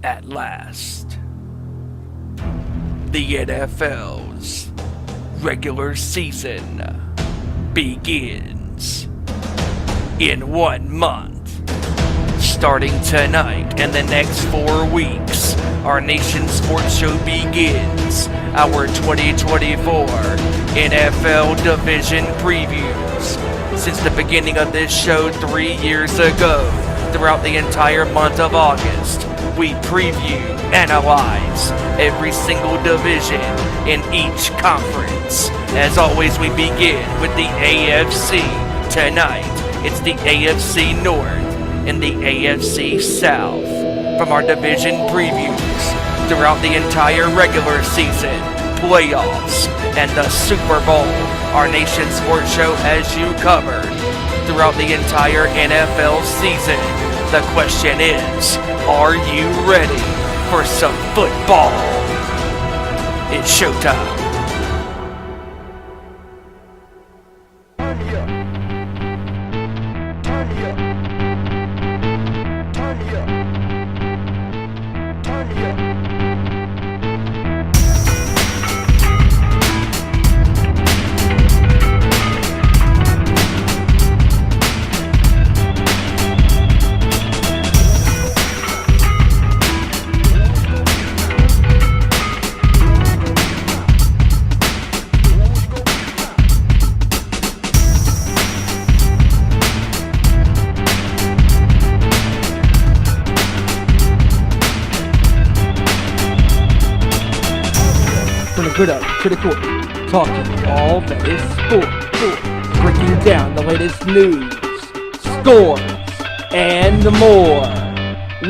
At last, the NFL's regular season begins in 1 month. Starting tonight and the next 4 weeks, our nation's sports show begins our 2024 NFL Division Previews. Since the beginning of this show 3 years ago, throughout the entire month of August, we preview, analyze every single division in each conference. As always, we begin with the AFC. Tonight, it's the AFC North and the AFC South. From our division previews throughout the entire regular season, playoffs, and the Super Bowl, our nation's sports show has you covered throughout the entire NFL season. The question is, are you ready for some football? It's showtime. To the court, talking all that is sport, breaking down the latest news, scores, and more.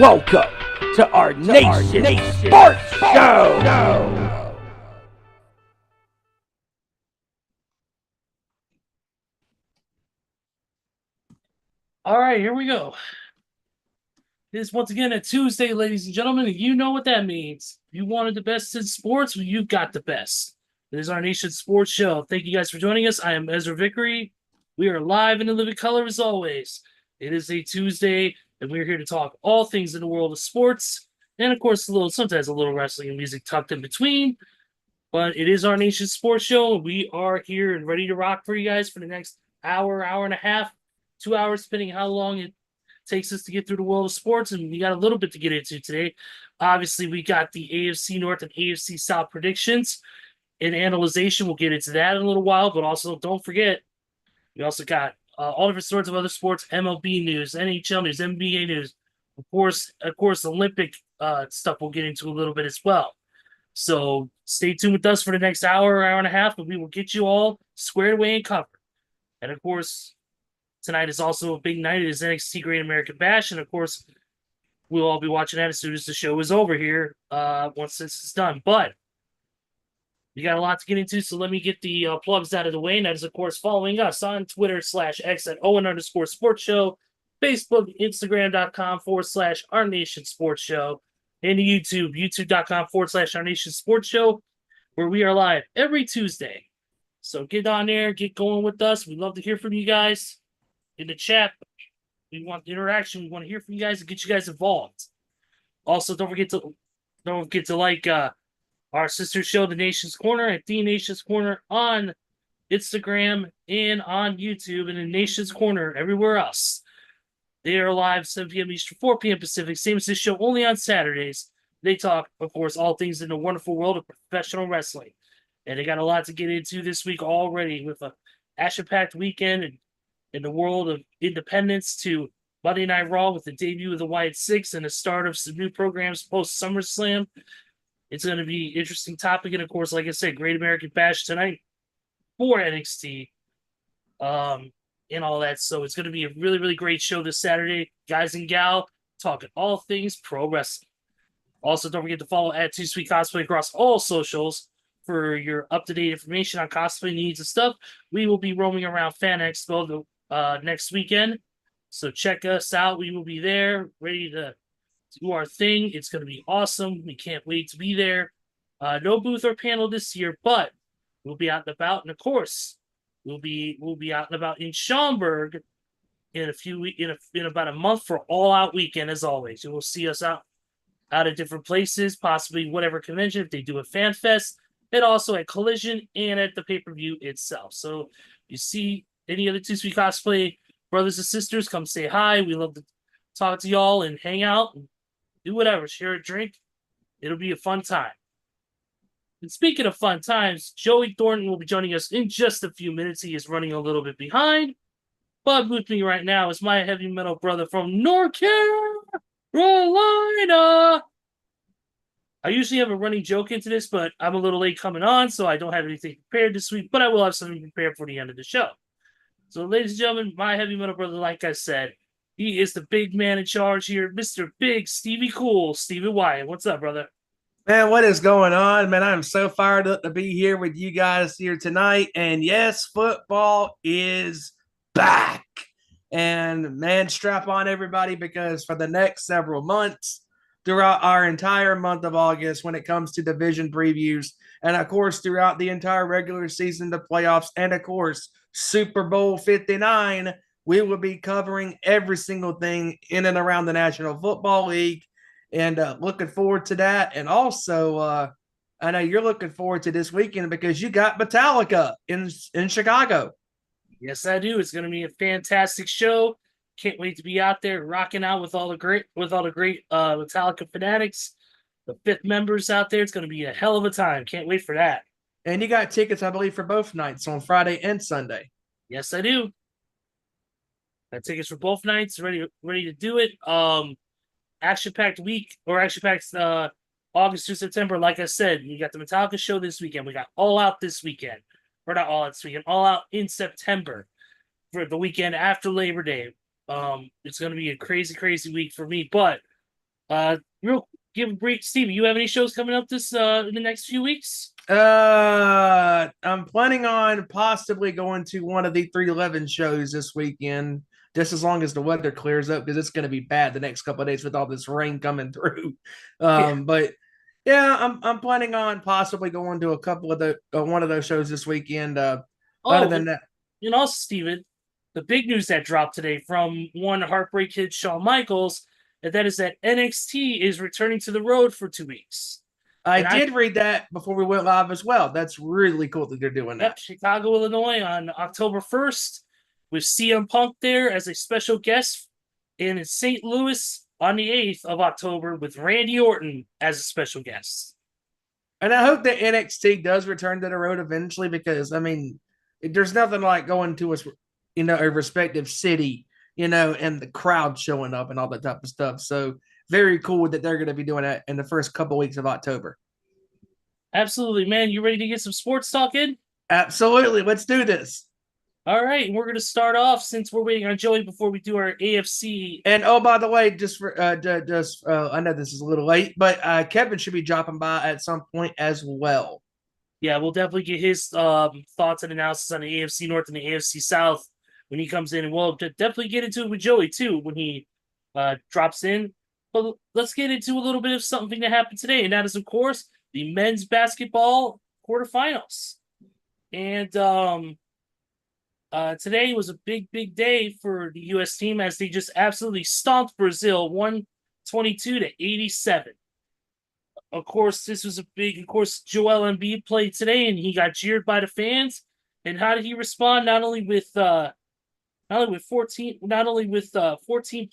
Welcome to our Nation Sports Show. All right, here we go. It is once again a Tuesday, ladies and gentlemen, and you know what that means. If you wanted the best in sports, well, you've got the best. It is our Nation Sports Show. Thank you guys for joining us. I am Ezra Vickery. We are live and in living color as always. It is a Tuesday, and we're here to talk all things in the world of sports, and of course, sometimes a little wrestling and music tucked in between. But it is our Nation Sports Show, and we are here and ready to rock for you guys for the next hour, hour and a half, 2 hours, depending how long it takes us to get through the world of sports, and we got a little bit to get into today. Obviously, we got the AFC North and AFC South predictions and analyzation. We'll get into that in a little while, but also don't forget, we also got all different sorts of other sports, MLB news, NHL news, NBA news, of course, Olympic stuff we'll get into a little bit as well. So stay tuned with us for the next hour, hour and a half, and we will get you all squared away and covered. And of course, tonight is also a big night. It is NXT Great American Bash, and of course, we'll all be watching that as soon as the show is over here, once this is done. But we got a lot to get into, so let me get the plugs out of the way. And that is, of course, following us on Twitter /X at Owen_Sports Show, Facebook, Instagram.com/Our Nation Sports Show, and YouTube, YouTube.com/Our Nation Sports Show, where we are live every Tuesday. So get on there, get going with us. We'd love to hear from you guys in the chat. We want interaction. We want to hear from you guys and get you guys involved. Also, don't forget to like our sister show, The Nation's Corner, at The Nation's Corner on Instagram and on YouTube, and in Nation's Corner everywhere else. They are live 7 p.m. Eastern, 4 p.m. Pacific. Same as this show, only on Saturdays. They talk, of course, all things in the wonderful world of professional wrestling. And they got a lot to get into this week already, with a action-packed weekend and in the world of independence to Monday Night Raw with the debut of the Wyand 6 and the start of some new programs post SummerSlam. It's going to be an interesting topic. And of course, like I said, Great American Bash tonight for NXT and all that. So it's going to be a really, really great show this Saturday. Guys and gal, talking all things pro wrestling. Also, don't forget to follow at 2 Sweet Cosplay across all socials for your up-to-date information on cosplay needs and stuff. We will be roaming around Fan Expo next weekend. So check us out. We will be there, ready to do our thing. It's going to be awesome. We can't wait to be there. No booth or panel this year, but we'll be out and about. And of course, we'll be out and about in Schaumburg in about a month for All Out Weekend. As always, you will see us out out of different places, possibly whatever convention, if they do a fan fest, and also at Collision and at the pay-per-view itself. So you see any of the 2-Sweet Cosplay brothers and sisters, come say hi. We love to talk to y'all and hang out and do whatever, share a drink. It'll be a fun time. And speaking of fun times, Joey Thornton will be joining us in just a few minutes. He is running a little bit behind. But with me right now is my heavy metal brother from North Carolina. I usually have a running joke into this, but I'm a little late coming on, so I don't have anything prepared this week, but I will have something prepared for the end of the show. So, ladies and gentlemen, my heavy metal brother, like I said, he is the big man in charge here, Mr. Big Stevie Cool, Stevie Wyand. What's up, brother? Man, what is going on? Man, I'm so fired up to be here with you guys here tonight. And yes, football is back. And man, strap on everybody, because for the next several months, throughout our entire month of August, when it comes to division previews, and of course, throughout the entire regular season, the playoffs, and of course, Super Bowl 59, we will be covering every single thing in and around the National Football League. And looking forward to that. And also, I know you're looking forward to this weekend because you got Metallica in Chicago. Yes, I do. It's going to be a fantastic show. Can't wait to be out there rocking out with all the great Metallica fanatics, the fifth members out there. It's going to be a hell of a time. Can't wait for that. And you got tickets, I believe, for both nights on Friday and Sunday. Yes, I do. Got tickets for both nights. Ready to do it. Action-packed week, or action-packed August through September. Like I said, you got the Metallica show this weekend. We got All Out this weekend. Or not All Out this weekend. All Out in September for the weekend after Labor Day. It's going to be a crazy, crazy week for me. But give a brief, Stevie, you have any shows coming up this in the next few weeks? I'm planning on possibly going to one of the 311 shows this weekend, just as long as the weather clears up, because it's going to be bad the next couple of days with all this rain coming through. But yeah, I'm planning on possibly going to a couple of one of those shows this weekend. Other than that, and also, Steven, the big news that dropped today from one Heartbreak Kid, Shawn Michaels, and that is that NXT is returning to the road for 2 weeks. I did read that before we went live as well. That's really cool that they're doing that. Yep, Chicago, Illinois on October 1st with CM Punk there as a special guest, and in St. Louis on the 8th of October with Randy Orton as a special guest. And I hope that NXT does return to the road eventually, because, I mean, there's nothing like going to a respective city, and the crowd showing up and all that type of stuff. So very cool that they're going to be doing that in the first couple weeks of October. Absolutely, man. You ready to get some sports talk in? Absolutely. Let's do this. All right. We're going to start off, since we're waiting on Joey before we do our AFC. And, oh, by the way, I know this is a little late, but Kevin should be dropping by at some point as well. Yeah, we'll definitely get his thoughts and analysis on the AFC North and the AFC South when he comes in. And we'll definitely get into it with Joey, too, when he drops in. But let's get into a little bit of something that happened today, and that is, of course, the men's basketball quarterfinals. And today was a big, big day for the U.S. team, as they just absolutely stomped Brazil 122-87. Of course, this was Joel Embiid played today, and he got jeered by the fans. And how did he respond? Not only with 14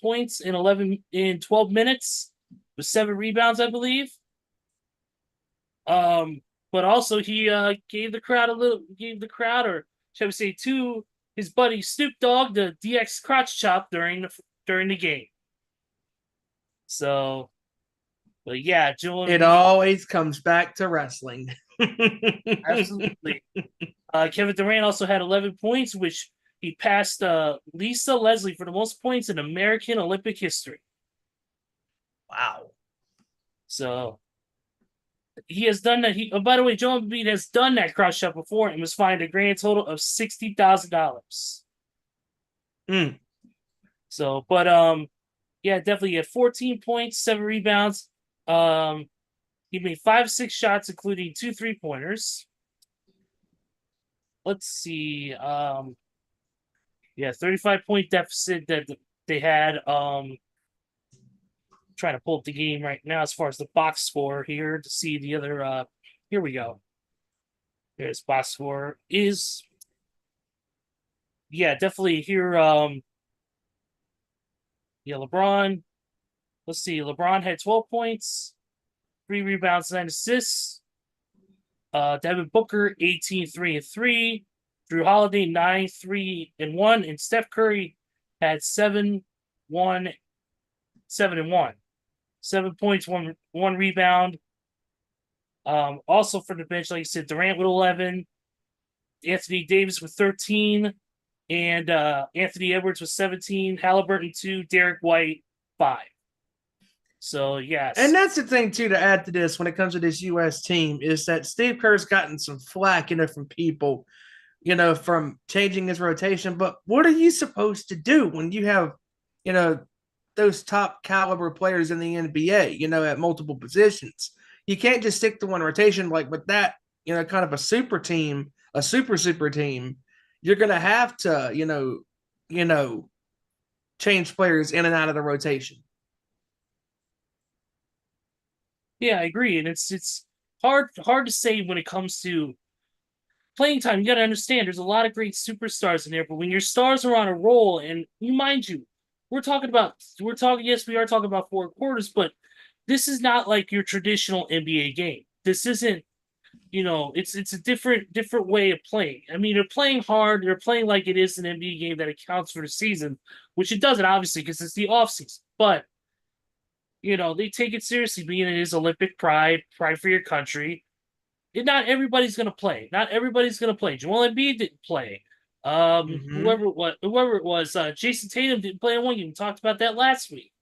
points in 12 minutes with 7 rebounds, I believe. But also he gave the crowd, or shall we say, to his buddy Snoop Dogg, the DX crotch chop during the game. So, but yeah, Joel. It always comes back to wrestling. Absolutely. Kevin Durant also had 11 points, which he passed Lisa Leslie for the most points in American Olympic history. Wow. So he has done that. By the way, Joel Embiid has done that cross shot before and was fined a grand total of $60,000. So, but yeah, definitely had 14 points, 7 rebounds. He made 5-6 shots, including 2 3-pointers. Let's see. 35-point deficit that they had. trying to pull up the game right now as far as the box score here to see the other. Here we go. There's box score is. Yeah, definitely here. Yeah, LeBron. Let's see. LeBron had 12 points, 3 rebounds, 9 assists. Devin Booker, 18, 3 and 3. Drew Holiday, 9, 3 and 1. And Steph Curry had 7, 1, 7 and 1. 7 points, one rebound. Also for the bench, like I said, Durant with 11, Anthony Davis with 13, and Anthony Edwards with 17, Halliburton 2, Derek White 5. So, yes. And that's the thing, too, to add to this when it comes to this U.S. team is that Steve Kerr's gotten some flack, from people, from changing his rotation. But what are you supposed to do when you have, those top caliber players in the NBA, at multiple positions? You can't just stick to one rotation. Like with that, kind of a super team, a super team, you're going to have to, change players in and out of the rotation. Yeah, I agree, and it's hard to say when it comes to playing time. You got to understand, there's a lot of great superstars in there, but when your stars are on a roll, and mind you, yes, we are talking about 4 quarters, but this is not like your traditional NBA game. This isn't, it's a different way of playing. I mean, they're playing hard. They're playing like it is an NBA game that accounts for the season, which it doesn't, obviously, because it's the off season. But they take it seriously, being it is Olympic pride for your country. Not everybody's going to play. Joel Embiid didn't play. Whoever it was, Jason Tatum didn't play in one game. We talked about that last week.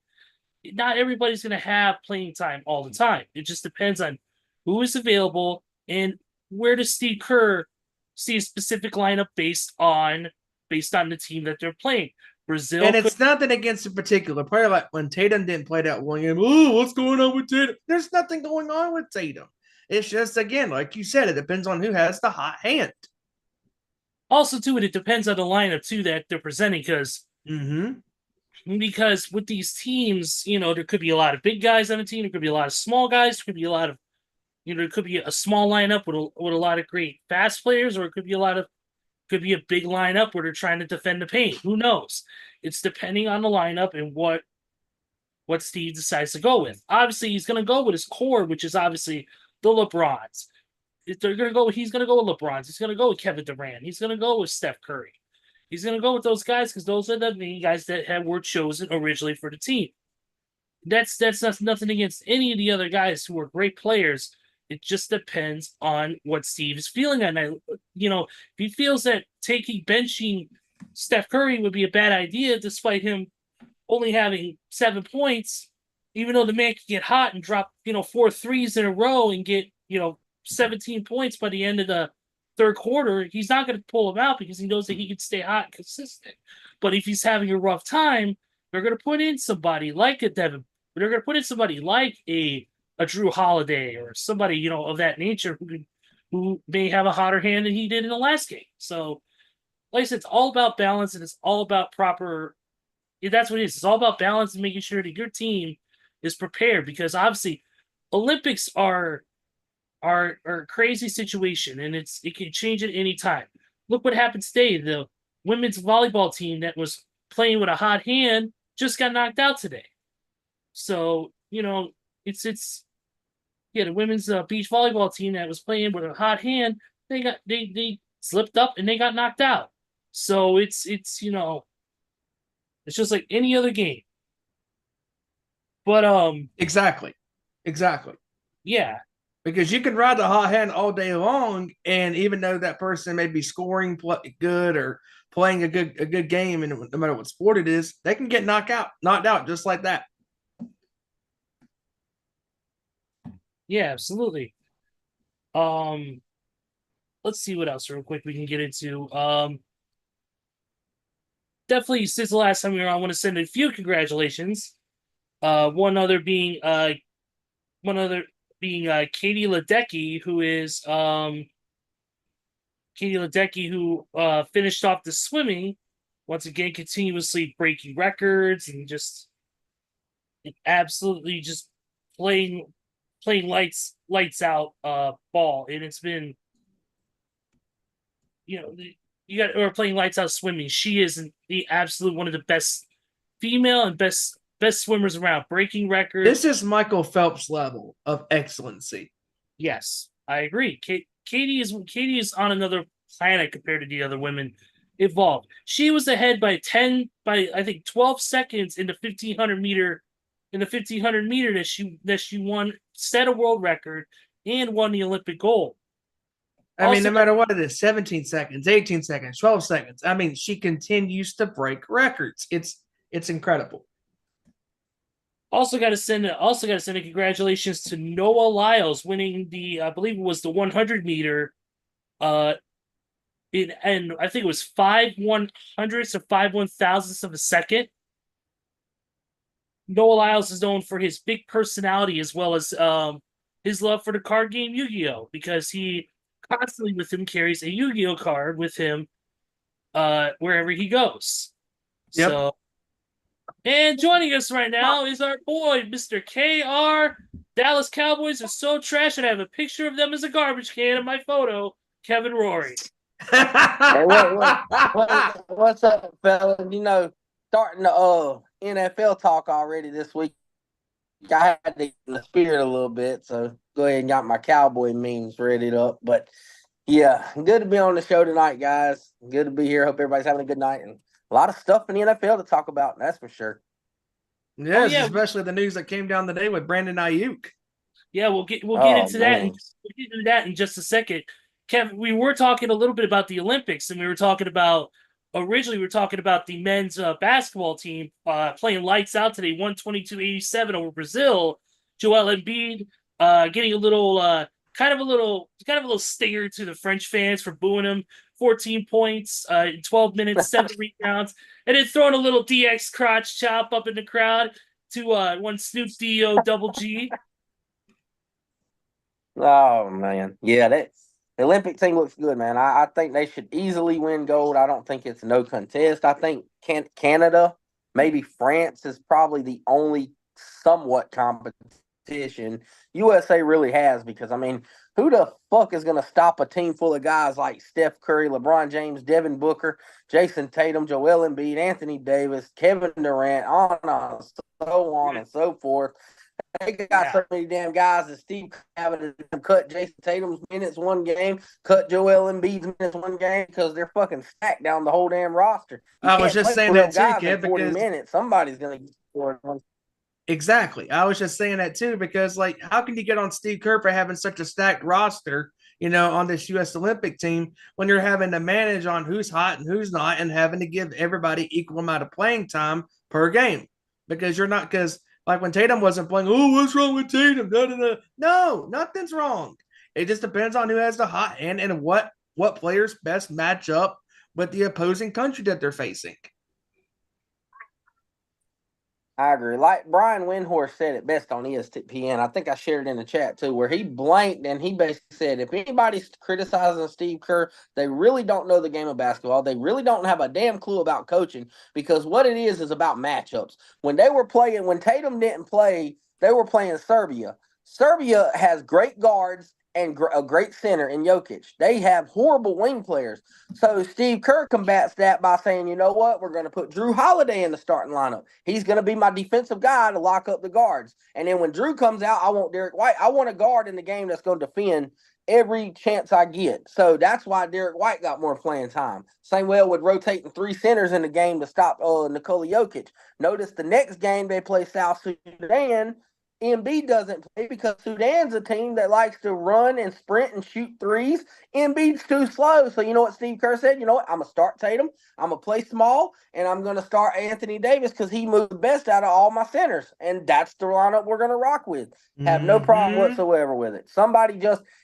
Not everybody's going to have playing time all the time. It just depends on who is available and where does Steve Kerr see a specific lineup based on the team that they're playing. Brazil, and it's nothing against a particular player. Like when Tatum didn't play that one game, what's going on with Tatum? There's nothing going on with Tatum. It's just, again, like you said, it depends on who has the hot hand. Also, too, it depends on the lineup too that they're presenting, because with these teams, there could be a lot of big guys on the team. There could be a lot of small guys. There could be a lot of, there could be a small lineup with a lot of great fast players, or it could be a big lineup where they're trying to defend the paint. Who knows? It's depending on the lineup and what Steve decides to go with. Obviously, he's going to go with his core, which is obviously the LeBrons. He's going to go with LeBrons. He's going to go with Kevin Durant. He's going to go with Steph Curry. He's going to go with those guys because those are the main guys that were chosen originally for the team. That's nothing against any of the other guys who are great players. It just depends on what Steve is feeling. And if he feels that benching Steph Curry would be a bad idea, despite him only having 7 points, even though the man can get hot and drop 4 threes in a row and get 17 points by the end of the third quarter, he's not going to pull him out because he knows that he can stay hot and consistent. But if he's having a rough time, they're going to put in somebody like a Devin. They're going to put in somebody like a Drew Holiday or somebody of that nature who may have a hotter hand than he did in the last game. So, like I said, it's all about balance, and it's all about proper. That's what it is. It's all about balance and making sure that your team is prepared, because obviously Olympics are a crazy situation, and it can change at any time. Look what happened today. The women's volleyball team that was playing with a hot hand just got knocked out today. So, it's the women's beach volleyball team that was playing with a hot hand, they slipped up and they got knocked out. So it's just like any other game. But exactly. Yeah. Because you can ride the hot hand all day long, and even though that person may be scoring good or playing a good game, and no matter what sport it is, they can get knocked out just like that. Yeah, absolutely. Let's see what else real quick we can get into. Definitely, since the last time we were on, I want to send a few congratulations. One other being Katie Ledecky, who finished off the swimming, once again continuously breaking records and just absolutely just playing lights out ball, and it's been or playing lights out swimming. She is the absolute one of the best female and best swimmers around, breaking records. This is Michael Phelps level of excellency. Yes, I agree. Katie is on another planet compared to the other women involved. She was ahead by I think 12 seconds in the 1500 meter that she won, set a world record, and won the Olympic gold. I mean, no matter what it is, 17 seconds, 18 seconds, 12 seconds. I mean, she continues to break records. It's incredible. Also got to send a congratulations to Noah Lyles winning the, I believe it was the 100 meter, and I think it was 5/100ths or 5/1000ths of a second. Noah Lyles is known for his big personality as well as his love for the card game Yu-Gi-Oh, because he constantly with him carries a Yu-Gi-Oh card with him wherever he goes. Yep. So, and joining us right now is our boy, Mr. KR. Dallas Cowboys are so trash, and I have a picture of them as a garbage can in my photo. Kevin Rory. Hey, what's up, fellas? Starting the NFL talk already this week. I had to get in the spirit a little bit, so go ahead and got my cowboy memes ready up. But yeah, good to be on the show tonight, guys. Good to be here. Hope everybody's having a good night, and a lot of stuff in the NFL to talk about. That's for sure. Yes, especially the news that came down today with Brandon Ayuk. Yeah, we'll get into that. We'll get into that in just a second. Kevin, we were talking a little bit about the Olympics, and we were talking about the men's basketball team playing lights out today, 122-87 over Brazil. Joel Embiid getting a little kind of a little stinger to the French fans for booing him. 14 points in 12 minutes, 7 rebounds, and then throwing a little DX crotch chop up in the crowd to one Snoop D-O double G. Oh man, yeah, the Olympic team looks good, man. I think they should easily win gold. I don't think it's no contest. I think Canada, maybe France is probably the only somewhat competition USA really has, because I mean, who the fuck is going to stop a team full of guys like Steph Curry, LeBron James, Devin Booker, Jason Tatum, Joel Embiid, Anthony Davis, Kevin Durant, on and so forth. They got so many damn guys that Steve having to cut Jason Tatum's minutes one game, cut Joel Embiid's minutes one game, because they're fucking stacked down the whole damn roster. I was just saying that too, Kev, 40 minutes, somebody's going to get scored. Exactly. I was just saying that too, because like, how can you get on Steve Kerr for having such a stacked roster, on this U.S. Olympic team, when you're having to manage on who's hot and who's not, and having to give everybody equal amount of playing time per game? Because like when Tatum wasn't playing, oh, what's wrong with Tatum? Da, da, da. No, nothing's wrong. It just depends on who has the hot hand and what players best match up with the opposing country that they're facing. I agree. Like Brian Windhorst said it best on ESPN. I think I shared it in the chat too, where he blanked and he basically said, if anybody's criticizing Steve Kerr, they really don't know the game of basketball. They really don't have a damn clue about coaching, because what it is about matchups. When Tatum didn't play, they were playing Serbia. Serbia has great guards and a great center in Jokic. They have horrible wing players. So Steve Kerr combats that by saying, you know what, we're going to put Drew Holiday in the starting lineup. He's going to be my defensive guy to lock up the guards. And then when Drew comes out, I want Derek White. I want a guard in the game that's going to defend every chance I get. So that's why Derek White got more playing time. Same way with rotating 3 centers in the game to stop Nikola Jokic. Notice the next game they play South Sudan, Embiid doesn't play because Sudan's a team that likes to run and sprint and shoot threes. Embiid's too slow. So you know what Steve Kerr said? You know what? I'm going to start Tatum. I'm going to play small, and I'm going to start Anthony Davis because he moved the best out of all my centers. And that's the lineup we're going to rock with. Have no problem whatsoever with it. Somebody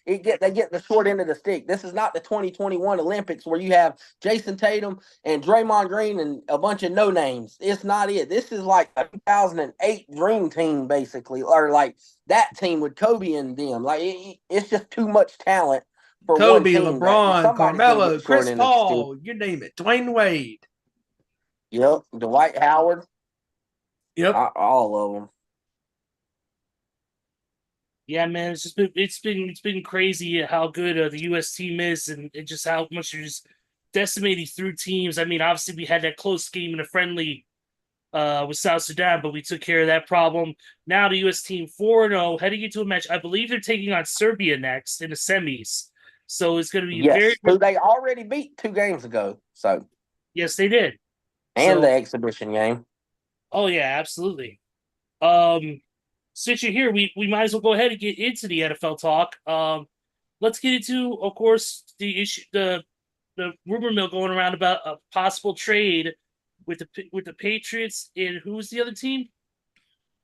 they get the short end of the stick. This is not the 2021 Olympics where you have Jason Tatum and Draymond Green and a bunch of no-names. It's not it. This is like a 2008 Dream Team, basically, or like that team with Kobe and them. Like it's just too much talent for Kobe, one team. LeBron, Carmelo, Chris Paul, you name it. Dwayne Wade. Yep, Dwight Howard. Yep. All of them. Yeah, man, it's been crazy how good the U.S. team is, and just how much they're just decimating through teams. I mean, obviously we had that close game in a friendly with South Sudan, but we took care of that problem. Now the U.S. team 4-0 heading into a match. I believe they're taking on Serbia next in the semis, so it's going to be very. Yes, who they already beat 2 games ago. So, Yes, they did. and So, the exhibition game. oh yeah, absolutely. Since you're here, we might as well go ahead and get into the NFL talk. Let's get into, of course, the issue, the rumor mill going around about a possible trade with the Patriots and who's the other team?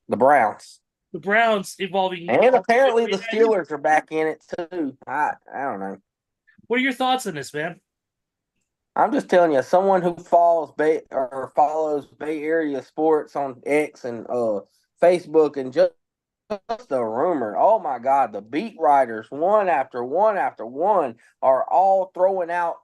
The Browns. The Browns involving. And apparently the Steelers are back in it too. I don't know. What are your thoughts on this, man? I'm just telling you, someone who follows Bay Area sports on X and Facebook, and just the rumor. Oh my God, the beat writers, one after one after one, are all throwing out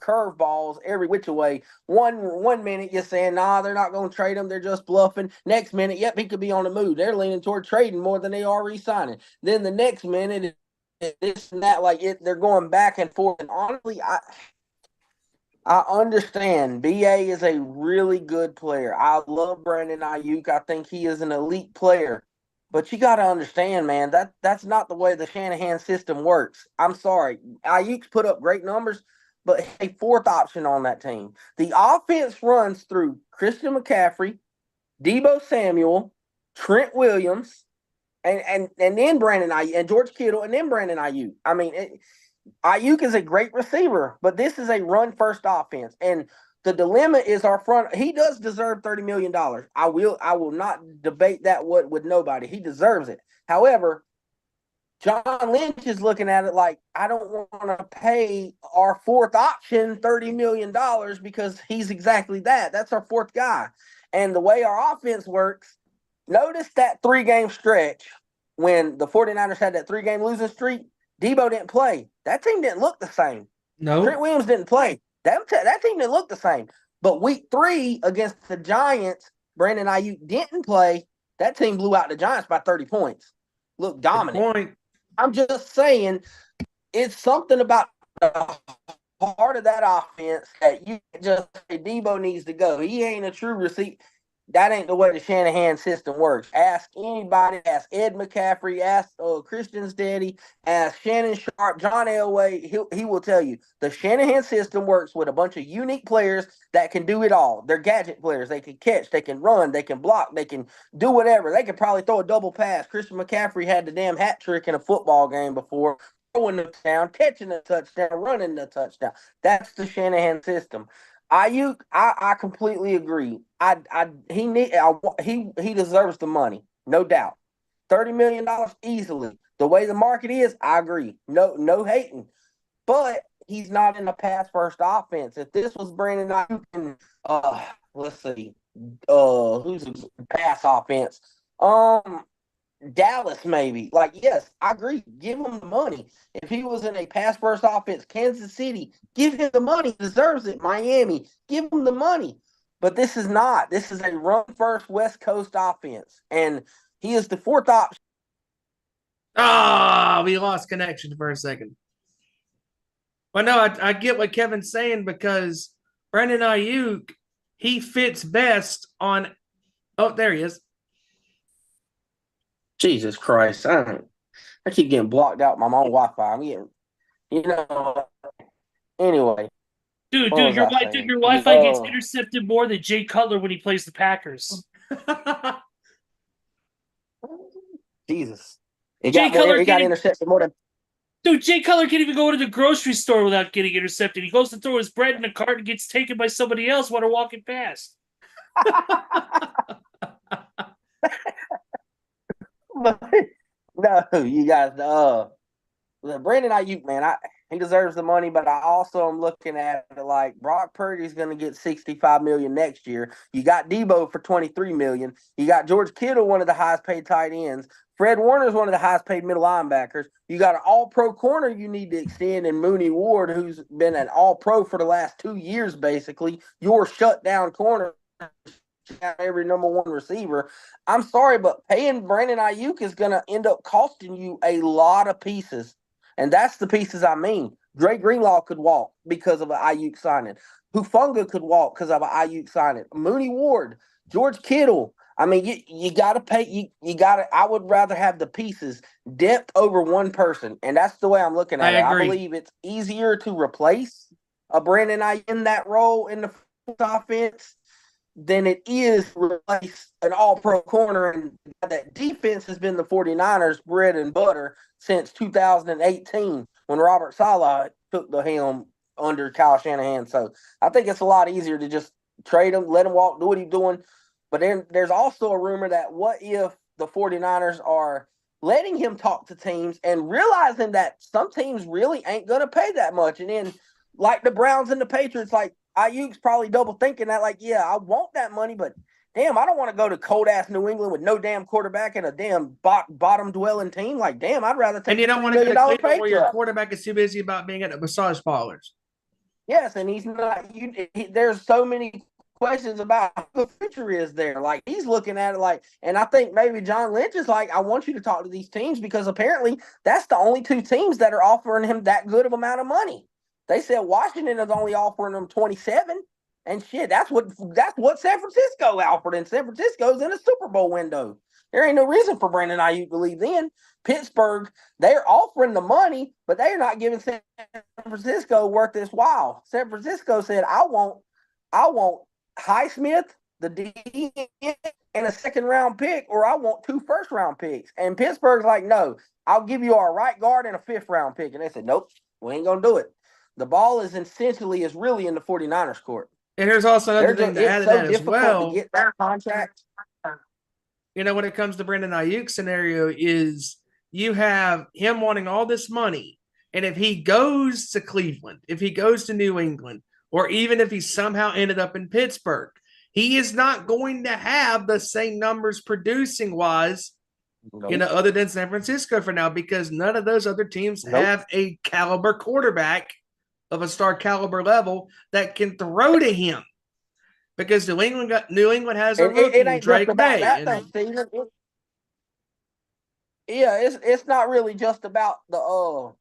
curveballs every which way. One minute you're saying, nah, they're not going to trade him, they're just bluffing. Next minute, yep, he could be on the move. They're leaning toward trading more than they are re-signing. Then the next minute, this and that, they're going back and forth. And honestly, I understand. BA is a really good player. I love Brandon Ayuk. I think he is an elite player. But you got to understand, man, that's not the way the Shanahan system works. I'm sorry. Ayuk's put up great numbers, but a fourth option on that team. The offense runs through Christian McCaffrey, Deebo Samuel, Trent Williams, and then Brandon Ayuk, and George Kittle, and then Brandon Ayuk. I mean, Ayuk is a great receiver, but this is a run-first offense. And the dilemma is our front. He does deserve $30 million. I will not debate that with nobody. He deserves it. However, John Lynch is looking at it like, I don't want to pay our fourth option $30 million because he's exactly that. That's our fourth guy. And the way our offense works, notice that 3-game stretch when the 49ers had that 3-game losing streak, Deebo didn't play. That team didn't look the same. No. Trent Williams didn't play. That team didn't look the same. But week 3 against the Giants, Brandon Ayuk didn't play. That team blew out the Giants by 30 points. Looked dominant. Good point. I'm just saying, it's something about the heart of that offense that you just say Deebo needs to go. He ain't a true receiver. That ain't the way the Shanahan system works. Ask anybody. Ask Ed McCaffrey. Ask Christian's daddy. Ask Shannon Sharp. John Elway. He will tell you. The Shanahan system works with a bunch of unique players that can do it all. They're gadget players. They can catch. They can run. They can block. They can do whatever. They can probably throw a double pass. Christian McCaffrey had the damn hat trick in a football game before. Throwing the touchdown, catching the touchdown, running the touchdown. That's the Shanahan system. Ayuk, I completely agree. He deserves the money, no doubt. $30 million easily. The way the market is, I agree. No hating. But he's not in a pass first offense. If this was Brandon Ayuk and let's see, who's a pass offense? Dallas, maybe. Yes, I agree. Give him the money. If he was in a pass first offense, Kansas City, give him the money. He deserves it. Miami, give him the money. But this is not. This is a run first West Coast offense. And he is the fourth option. We lost connection for a second. Well, no, I get what Kevin's saying because Brandon Ayuk, he fits best on. Oh, there he is. Jesus Christ. I keep getting blocked out my own Wi-Fi. I'm getting, anyway. Dude, your Wi-Fi gets intercepted more than Jay Cutler when he plays the Packers. Jesus. It got intercepted more than. Dude, Jay Cutler can't even go to the grocery store without getting intercepted. He goes to throw his bread in a cart and gets taken by somebody else while they're walking past. No, you guys. Brandon Ayuk, man, he deserves the money, but I also am looking at it like Brock Purdy's going to get $65 million next year. You got Deebo for $23 million. You got George Kittle, one of the highest paid tight ends. Fred Warner's one of the highest paid middle linebackers. You got an all-pro corner you need to extend in Mooney Ward, who's been an all-pro for the last 2 years, basically. Your shutdown corner every number one receiver. I'm sorry, but paying Brandon Ayuk is going to end up costing you a lot of pieces. And that's the pieces I mean. Dre Greenlaw could walk because of an Ayuk signing. Hufunga could walk because of an Ayuk signing. Mooney Ward, George Kittle. I mean, you got to pay. You got to. I would rather have the pieces, depth over one person, and that's the way I'm looking at it. agree. I believe it's easier to replace a Brandon Ayuk in that role in the offense than it is to replace an all-pro corner. And that defense has been the 49ers' bread and butter since 2018 when Robert Saleh took the helm under Kyle Shanahan. So I think it's a lot easier to just trade him, let him walk, do what he's doing. But then there's also a rumor that what if the 49ers are letting him talk to teams and realizing that some teams really ain't going to pay that much. And then like the Browns and the Patriots, like Ayuk's probably double thinking that, like, yeah, I want that money, but damn, I don't want to go to cold-ass New England with no damn quarterback and a damn bottom-dwelling team. Like, damn, I'd rather take And you don't want to go to Cleveland where your quarterback is too busy about being at the massage parlors. Yes, and he's not. There's so many questions about who the future is there. Like, he's looking at it like, and I think maybe John Lynch is like, I want you to talk to these teams because apparently that's the only two teams that are offering him that good of amount of money. They said Washington is only offering him 27, and shit, that's what San Francisco offered, and San Francisco's in a Super Bowl window. There ain't no reason for Brandon Ayuk to leave then. Pittsburgh, they're offering the money, but they're not giving San Francisco worth this while. San Francisco said, I want Highsmith, the D, and a second-round pick, or I want 2 first-round picks. And Pittsburgh's like, no, I'll give you our right guard and a 5th-round pick. And they said, nope, we ain't going to do it. The ball is really in the 49ers court. And there's also another thing to add to that as well. To get that contract. You know, when it comes to Brandon Ayuk scenario is you have him wanting all this money. And if he goes to Cleveland, if he goes to New England, or even if he somehow ended up in Pittsburgh, he is not going to have the same numbers producing wise, Nope. Other than San Francisco for now, because none of those other teams Nope. have a caliber quarterback of a star caliber level that can throw to him. Because New England has a rookie, it ain't Drake just about May. that thing, Steven. It's not really just about the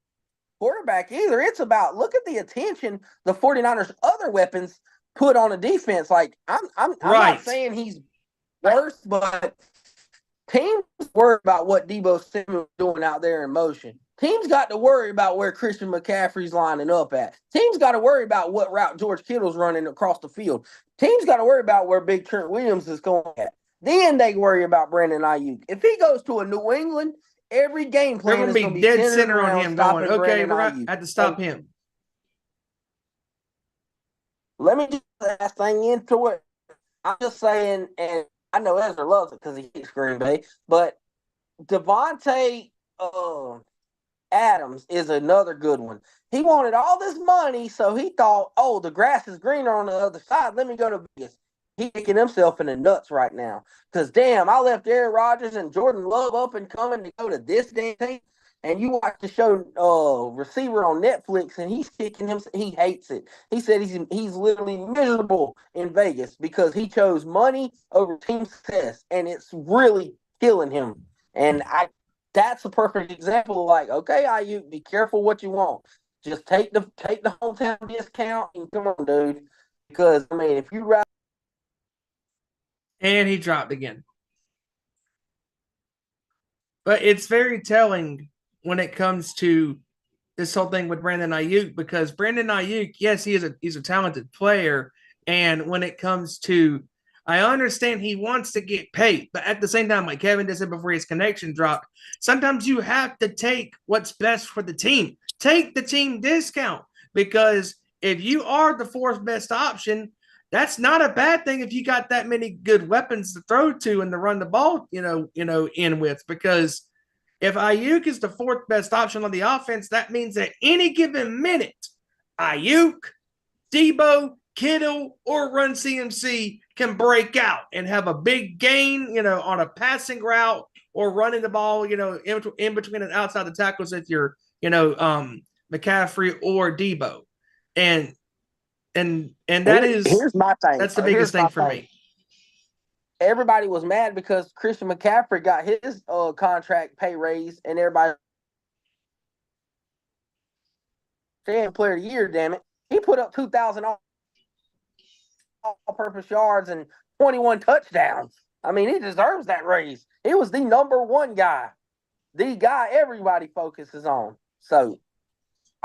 quarterback either. It's about, look at the attention the 49ers' other weapons put on a defense. Like, I'm Right. not saying he's worse, but teams worry about what Deebo Samuel's doing out there in motion. Teams got to worry about where Christian McCaffrey's lining up at. Teams got to worry about what route George Kittle's running across the field. Teams got to worry about where Big Trent Williams is going at. Then they worry about Brandon Ayuk. If he goes to a New England, every game plan They're is going to be dead center on him going, okay, Brandon we're going Ayuk. to have to stop him. Let me just last thing into it. I'm just saying, and I know Ezra loves it because he hates Green Bay, but Devontae Adams is another good one. He wanted all this money, so he thought, oh, the grass is greener on the other side. Let me go to Vegas. He's kicking himself in the nuts right now. Because, damn, I left Aaron Rodgers and Jordan Love up and coming to go to this damn team. And you watch the show Receiver on Netflix, and he's kicking him. He hates it. He said he's literally miserable in Vegas because he chose money over team success, and it's really killing him. And that's a perfect example of, like, okay, Ayuk, be careful what you want. Just take the hometown discount and come on, dude. Because, I mean, if you ride. And he dropped again. But it's very telling when it comes to this whole thing with Brandon Ayuk, because Brandon Ayuk, yes, he's a talented player. And when it comes to, I understand he wants to get paid, but at the same time, like Kevin just said before his connection dropped, sometimes you have to take what's best for the team. Take the team discount, because if you are the 4th best option, that's not a bad thing if you got that many good weapons to throw to and to run the ball, in with. Because if Ayuk is the 4th best option on the offense, that means at any given minute, Ayuk, Deebo, Kittle, or Run CMC can break out and have a big gain, on a passing route or running the ball, in between and outside the tackles if you're, McCaffrey or Deebo. And that is, here's my thing. that's the biggest thing for me. everybody was mad because Christian McCaffrey got his contract pay raise, and everybody saying player of the year. Damn it, he put up 2,000 all-purpose yards and 21 touchdowns. I mean, he deserves that raise. He was the number one guy, the guy everybody focuses on. So,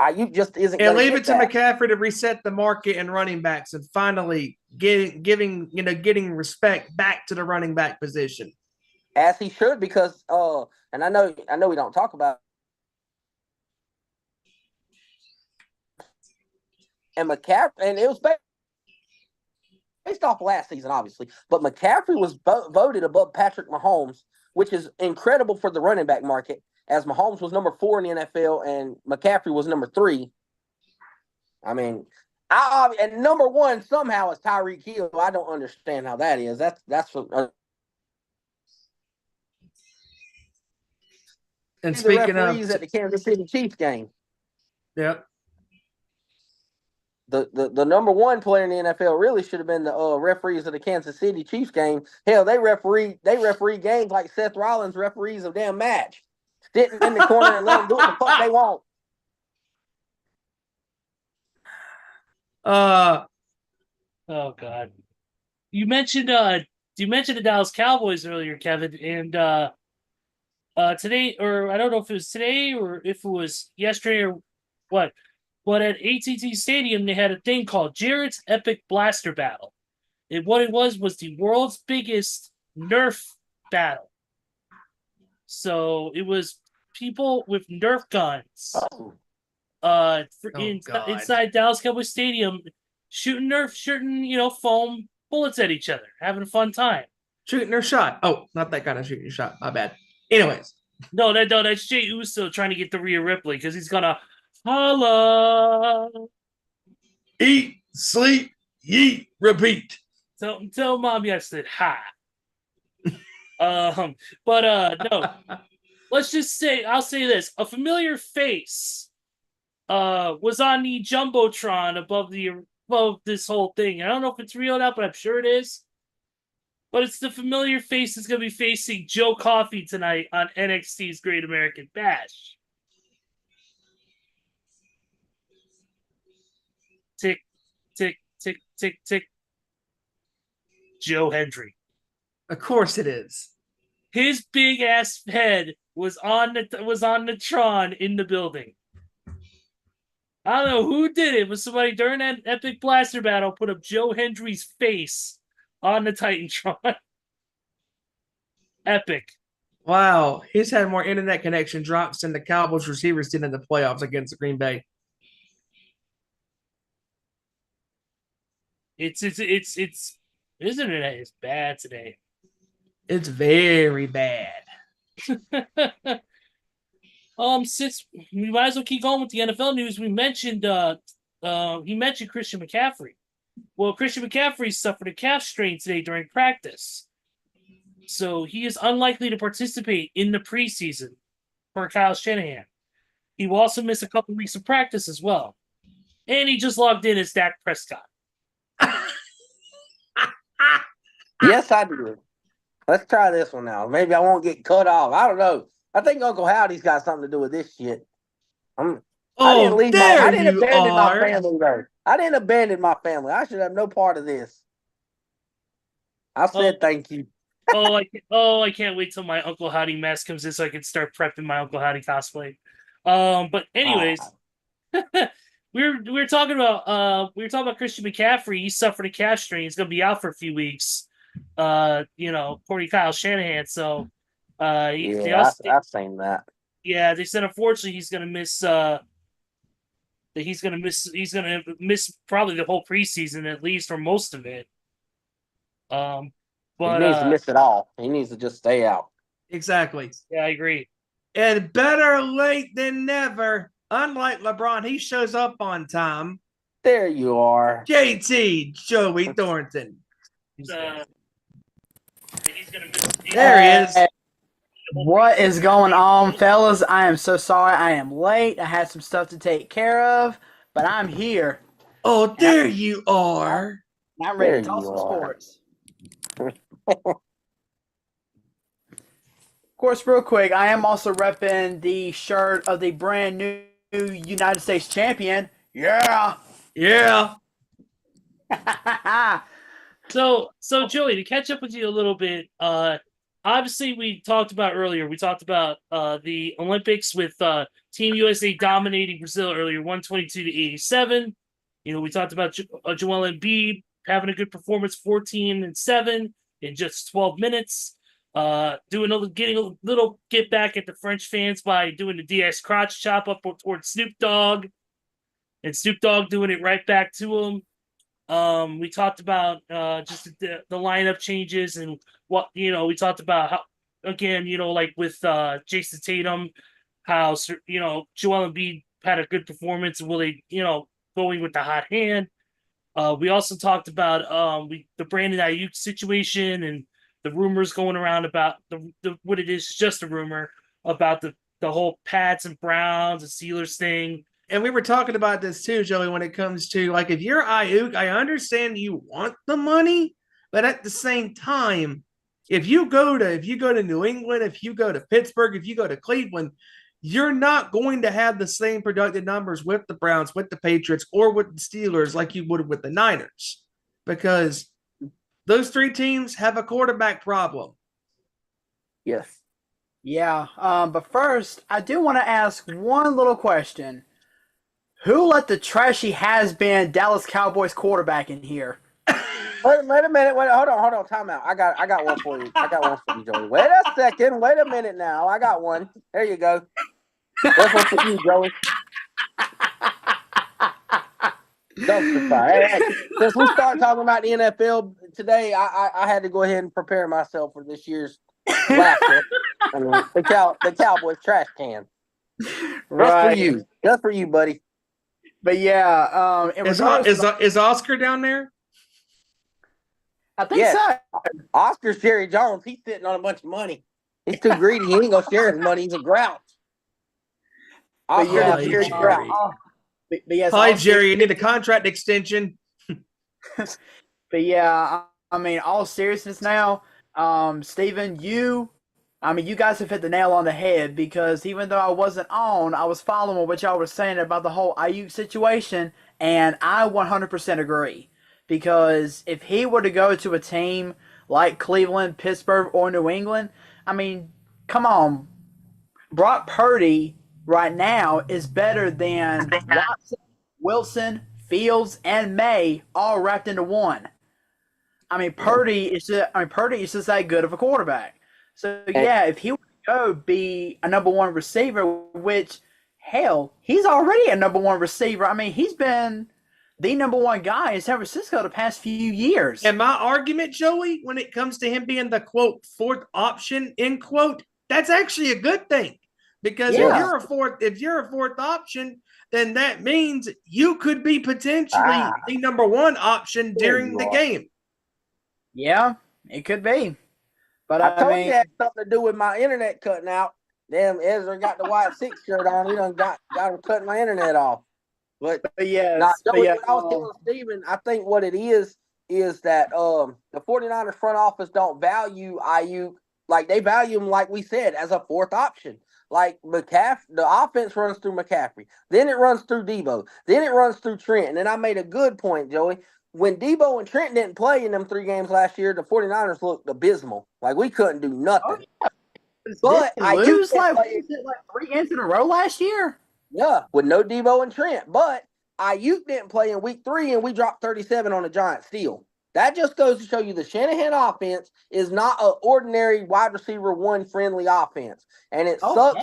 Ayuk just isn't. And leave get it to that. McCaffrey to reset the market and running backs, and finally getting respect back to the running back position, as he should, because and I know we don't talk about. And McCaffrey, and it was based off last season, obviously, but McCaffrey was voted above Patrick Mahomes, which is incredible for the running back market, as Mahomes was number 4 in the NFL and McCaffrey was number 3. I mean, and number 1 somehow is Tyreek Hill. I don't understand how that is. That's and the speaking referees of, at the Kansas City Chiefs game. yep. The number 1 player in the NFL really should have been the referees of the Kansas City Chiefs game. Hell, they referee games like Seth Rollins referees a damn match, sitting in the corner and let them do what the fuck they want. Oh God, you mentioned the Dallas Cowboys earlier, Kevin, and today, or I don't know if it was today or if it was yesterday or what. But at AT&T Stadium, they had a thing called Jared's Epic Blaster Battle. And what it was the world's biggest Nerf battle. So it was people with Nerf guns inside Dallas Cowboys Stadium shooting foam bullets at each other, having a fun time. Shooting their shot. Oh, not that kind of shooting your shot. My bad. Anyways. No, that's Jay Uso trying to get the Rhea Ripley because he's going to holla. Eat, sleep, yeet, repeat. Tell mommy I said hi. No. Let's just say, I'll say this. A familiar face was on the Jumbotron above this whole thing. I don't know if it's real or not, but I'm sure it is. But it's the familiar face that's going to be facing Joe Coffey tonight on NXT's Great American Bash. Tick, tick, tick, tick, tick. Joe Hendry. Of course it is. His big ass head was on the Tron in the building. I don't know who did it, but somebody during that epic blaster battle put up Joe Hendry's face on the Titantron. Epic. Wow, he's had more internet connection drops than the Cowboys receivers did in the playoffs against the Green Bay. It's isn't it? It's bad today. It's very bad. Since we might as well keep going with the NFL news, we mentioned he mentioned Christian McCaffrey. Well, Christian McCaffrey suffered a calf strain today during practice, so he is unlikely to participate in the preseason for Kyle Shanahan. He will also miss a couple weeks of practice as well, and he just logged in as Dak Prescott. Yes, I do. Let's try this one now. Maybe I won't get cut off. I don't know. I think Uncle Howdy's got something to do with this shit. I didn't abandon my family there. I didn't abandon my family. I should have no part of this. I said thank you. I can't wait till my Uncle Howdy mask comes in so I can start prepping my Uncle Howdy cosplay. But anyways, we were talking about Christian McCaffrey. He suffered a calf strain. He's gonna be out for a few weeks. According to Kyle Shanahan. So I've seen that. Yeah, they said unfortunately he's gonna miss probably the whole preseason at least, or most of it. But he needs to miss it all. He needs to just stay out. Exactly. Yeah, I agree. And better late than never. Unlike LeBron, he shows up on time. There you are. JT, Joey Thornton. There he is. What is going on, fellas? I am so sorry I am late. I had some stuff to take care of, but I'm here. Oh, there you are. I'm ready to talk some sports. course, real quick, I am also repping the shirt of the brand new United States champion. Yeah. Yeah. So Joey, to catch up with you a little bit, obviously we talked about the Olympics with Team USA dominating Brazil earlier, 122 to 87. You know, we talked about Joel Embiid having a good performance, 14 and 7 in just 12 minutes. Getting a little get back at the French fans by doing the DS crotch chop up towards Snoop Dogg, and Snoop Dogg doing it right back to him. We talked about just the lineup changes and we talked about how, again, like with Jason Tatum, how, Joel Embiid had a good performance and really, going with the hot hand. We also talked about the Brandon Ayuk situation and the rumors going around about what it is, just a rumor about the whole Pats and Browns and Steelers thing. And we were talking about this too, Joey, when it comes to, like, if you're Ayuk, I understand you want the money, but at the same time, if you go to New England, if you go to Pittsburgh, if you go to Cleveland, you're not going to have the same productive numbers with the Browns, with the Patriots, or with the Steelers like you would with the Niners, because those three teams have a quarterback problem. Yes. Yeah. But first, I do want to ask one little question. Who let the trashy has-been Dallas Cowboys quarterback in here? Wait a minute. Hold on. Time out. I got one for you. Joey. Wait a second. Wait a minute now. I got one. There you go. That's one for you, Joey. Dumpster fire. Hey, since we start talking about the NFL today, I had to go ahead and prepare myself for this year's laughter. The Cowboys trash can. Right. Just for you, buddy. But yeah, Is Oscar down there? I think so. Oscar's Jerry Jones. He's sitting on a bunch of money. He's too greedy. He ain't gonna share his money. He's a grouch. But yeah, Jerry Grouch. But yes, Hi, Jerry. You need a contract extension. But yeah, I mean, all seriousness now, Steven, you guys have hit the nail on the head, because even though I wasn't on, I was following what y'all were saying about the whole Ayuk situation, and I 100% agree. Because if he were to go to a team like Cleveland, Pittsburgh, or New England, I mean, come on. Brock Purdy right now is better than Watson, Wilson, Fields, and May all wrapped into one. I mean, Purdy is just that good of a quarterback. So yeah, if he were to go be a number one receiver, which hell, he's already a number one receiver. I mean, he's been the number one guy in San Francisco the past few years. And my argument, Joey, when it comes to him being the quote fourth option, end quote, that's actually a good thing. Because if you're a fourth option, then that means you could be potentially the number one option during the game. Yeah, it could be. But I told you it had something to do with my internet cutting out. Damn, Ezra got the white 6 shirt on. He done got him cutting my internet off. But yeah, I was telling Steven, I think what it is that the 49ers front office don't value Ayuk like they value him, like we said, as a fourth option. Like McCaffrey, the offense runs through McCaffrey, then it runs through Debo, then it runs through Trent. And then I made a good point, Joey. When Debo and Trent didn't play in them 3 games last year, the 49ers looked abysmal. Like we couldn't do nothing. But I lose like 3 games in a row last year. Yeah, with no Debo and Trent. But Ayuk didn't play in week 3, and we dropped 37 on a giant steal. That just goes to show you the Shanahan offense is not an ordinary wide receiver one friendly offense. And it sucks.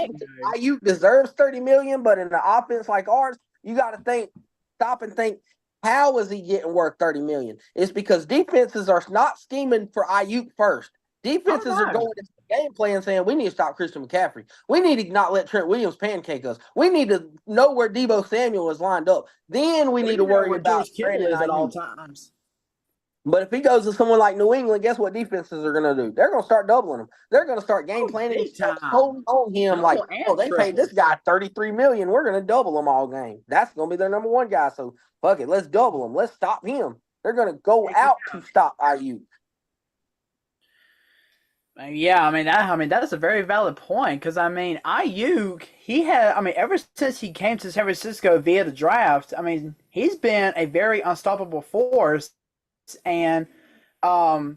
Ayuk deserves $30 million, but in an offense like ours, you got to stop and think, how is he getting worth $30 million? It's because defenses are not scheming for Ayuk first. Defenses are going into the game plan saying, we need to stop Christian McCaffrey. We need to not let Trent Williams pancake us. We need to know where Debo Samuel is lined up. Then we need to worry about Brandon at all times. But if he goes to someone like New England, guess what defenses are going to do? They're going to start doubling him. They're going to start game planning on him like, they paid this guy $33 million. We're going to double him all game. That's going to be their number one guy. So, fuck it. Let's double him. Let's stop him. They're going to go out to stop Ayuk. Yeah, that's a very valid point because Ayuk, ever since he came to San Francisco via the draft, he's been a very unstoppable force. And I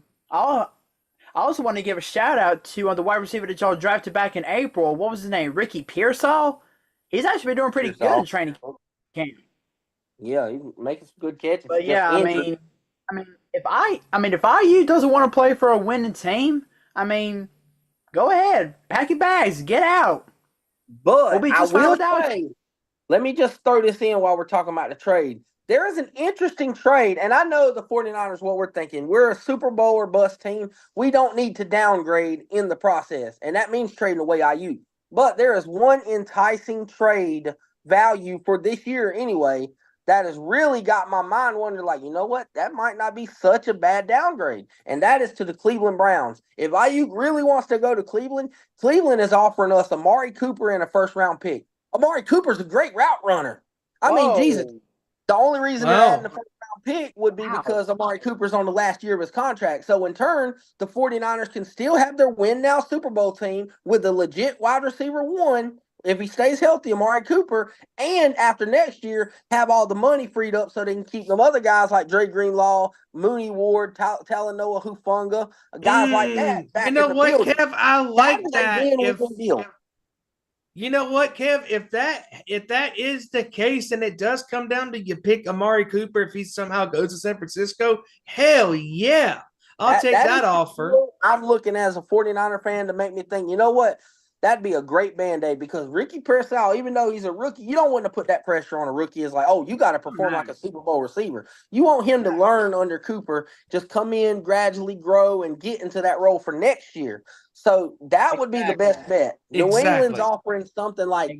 also want to give a shout out to the wide receiver that y'all drafted back in April. What was his name? Ricky Pearsall. He's actually been doing pretty good in training camp. Yeah, he's making some good catches. But Just yeah, injured. if IU doesn't want to play for a winning team, go ahead, pack your bags, get out. But We'll be I just fine will without say, let me just throw this in while we're talking about the trade. There is an interesting trade, and I know the 49ers, what we're thinking. We're a Super Bowl or bust team. We don't need to downgrade in the process, and that means trading away IU. But there is one enticing trade value for this year anyway that has really got my mind wondering, like, you know what? That might not be such a bad downgrade, and that is to the Cleveland Browns. If IU really wants to go to Cleveland, Cleveland is offering us Amari Cooper and a first-round pick. Amari Cooper's a great route runner. I mean, Jesus. The only reason they're adding the first-round pick would be because Amari Cooper's on the last year of his contract. So, in turn, the 49ers can still have their win-now Super Bowl team with a legit wide receiver one, if he stays healthy, Amari Cooper, and after next year, have all the money freed up so they can keep them other guys like Dre Greenlaw, Mooney Ward, Talanoa Hufanga, guys like that back You know in the what, building. Kev? I like that. You know what, Kev? If that is the case and it does come down to you pick Amari Cooper if he somehow goes to San Francisco, hell yeah. I'll take that offer. I'm looking as a 49er fan to make me think, you know what? That'd be a great Band-Aid because Ricky Pearsall, even though he's a rookie, you don't want to put that pressure on a rookie. It's like, oh, you got to perform like a Super Bowl receiver. You want him to learn under Cooper, just come in, gradually grow, and get into that role for next year. So that would be the best bet. New England's offering something like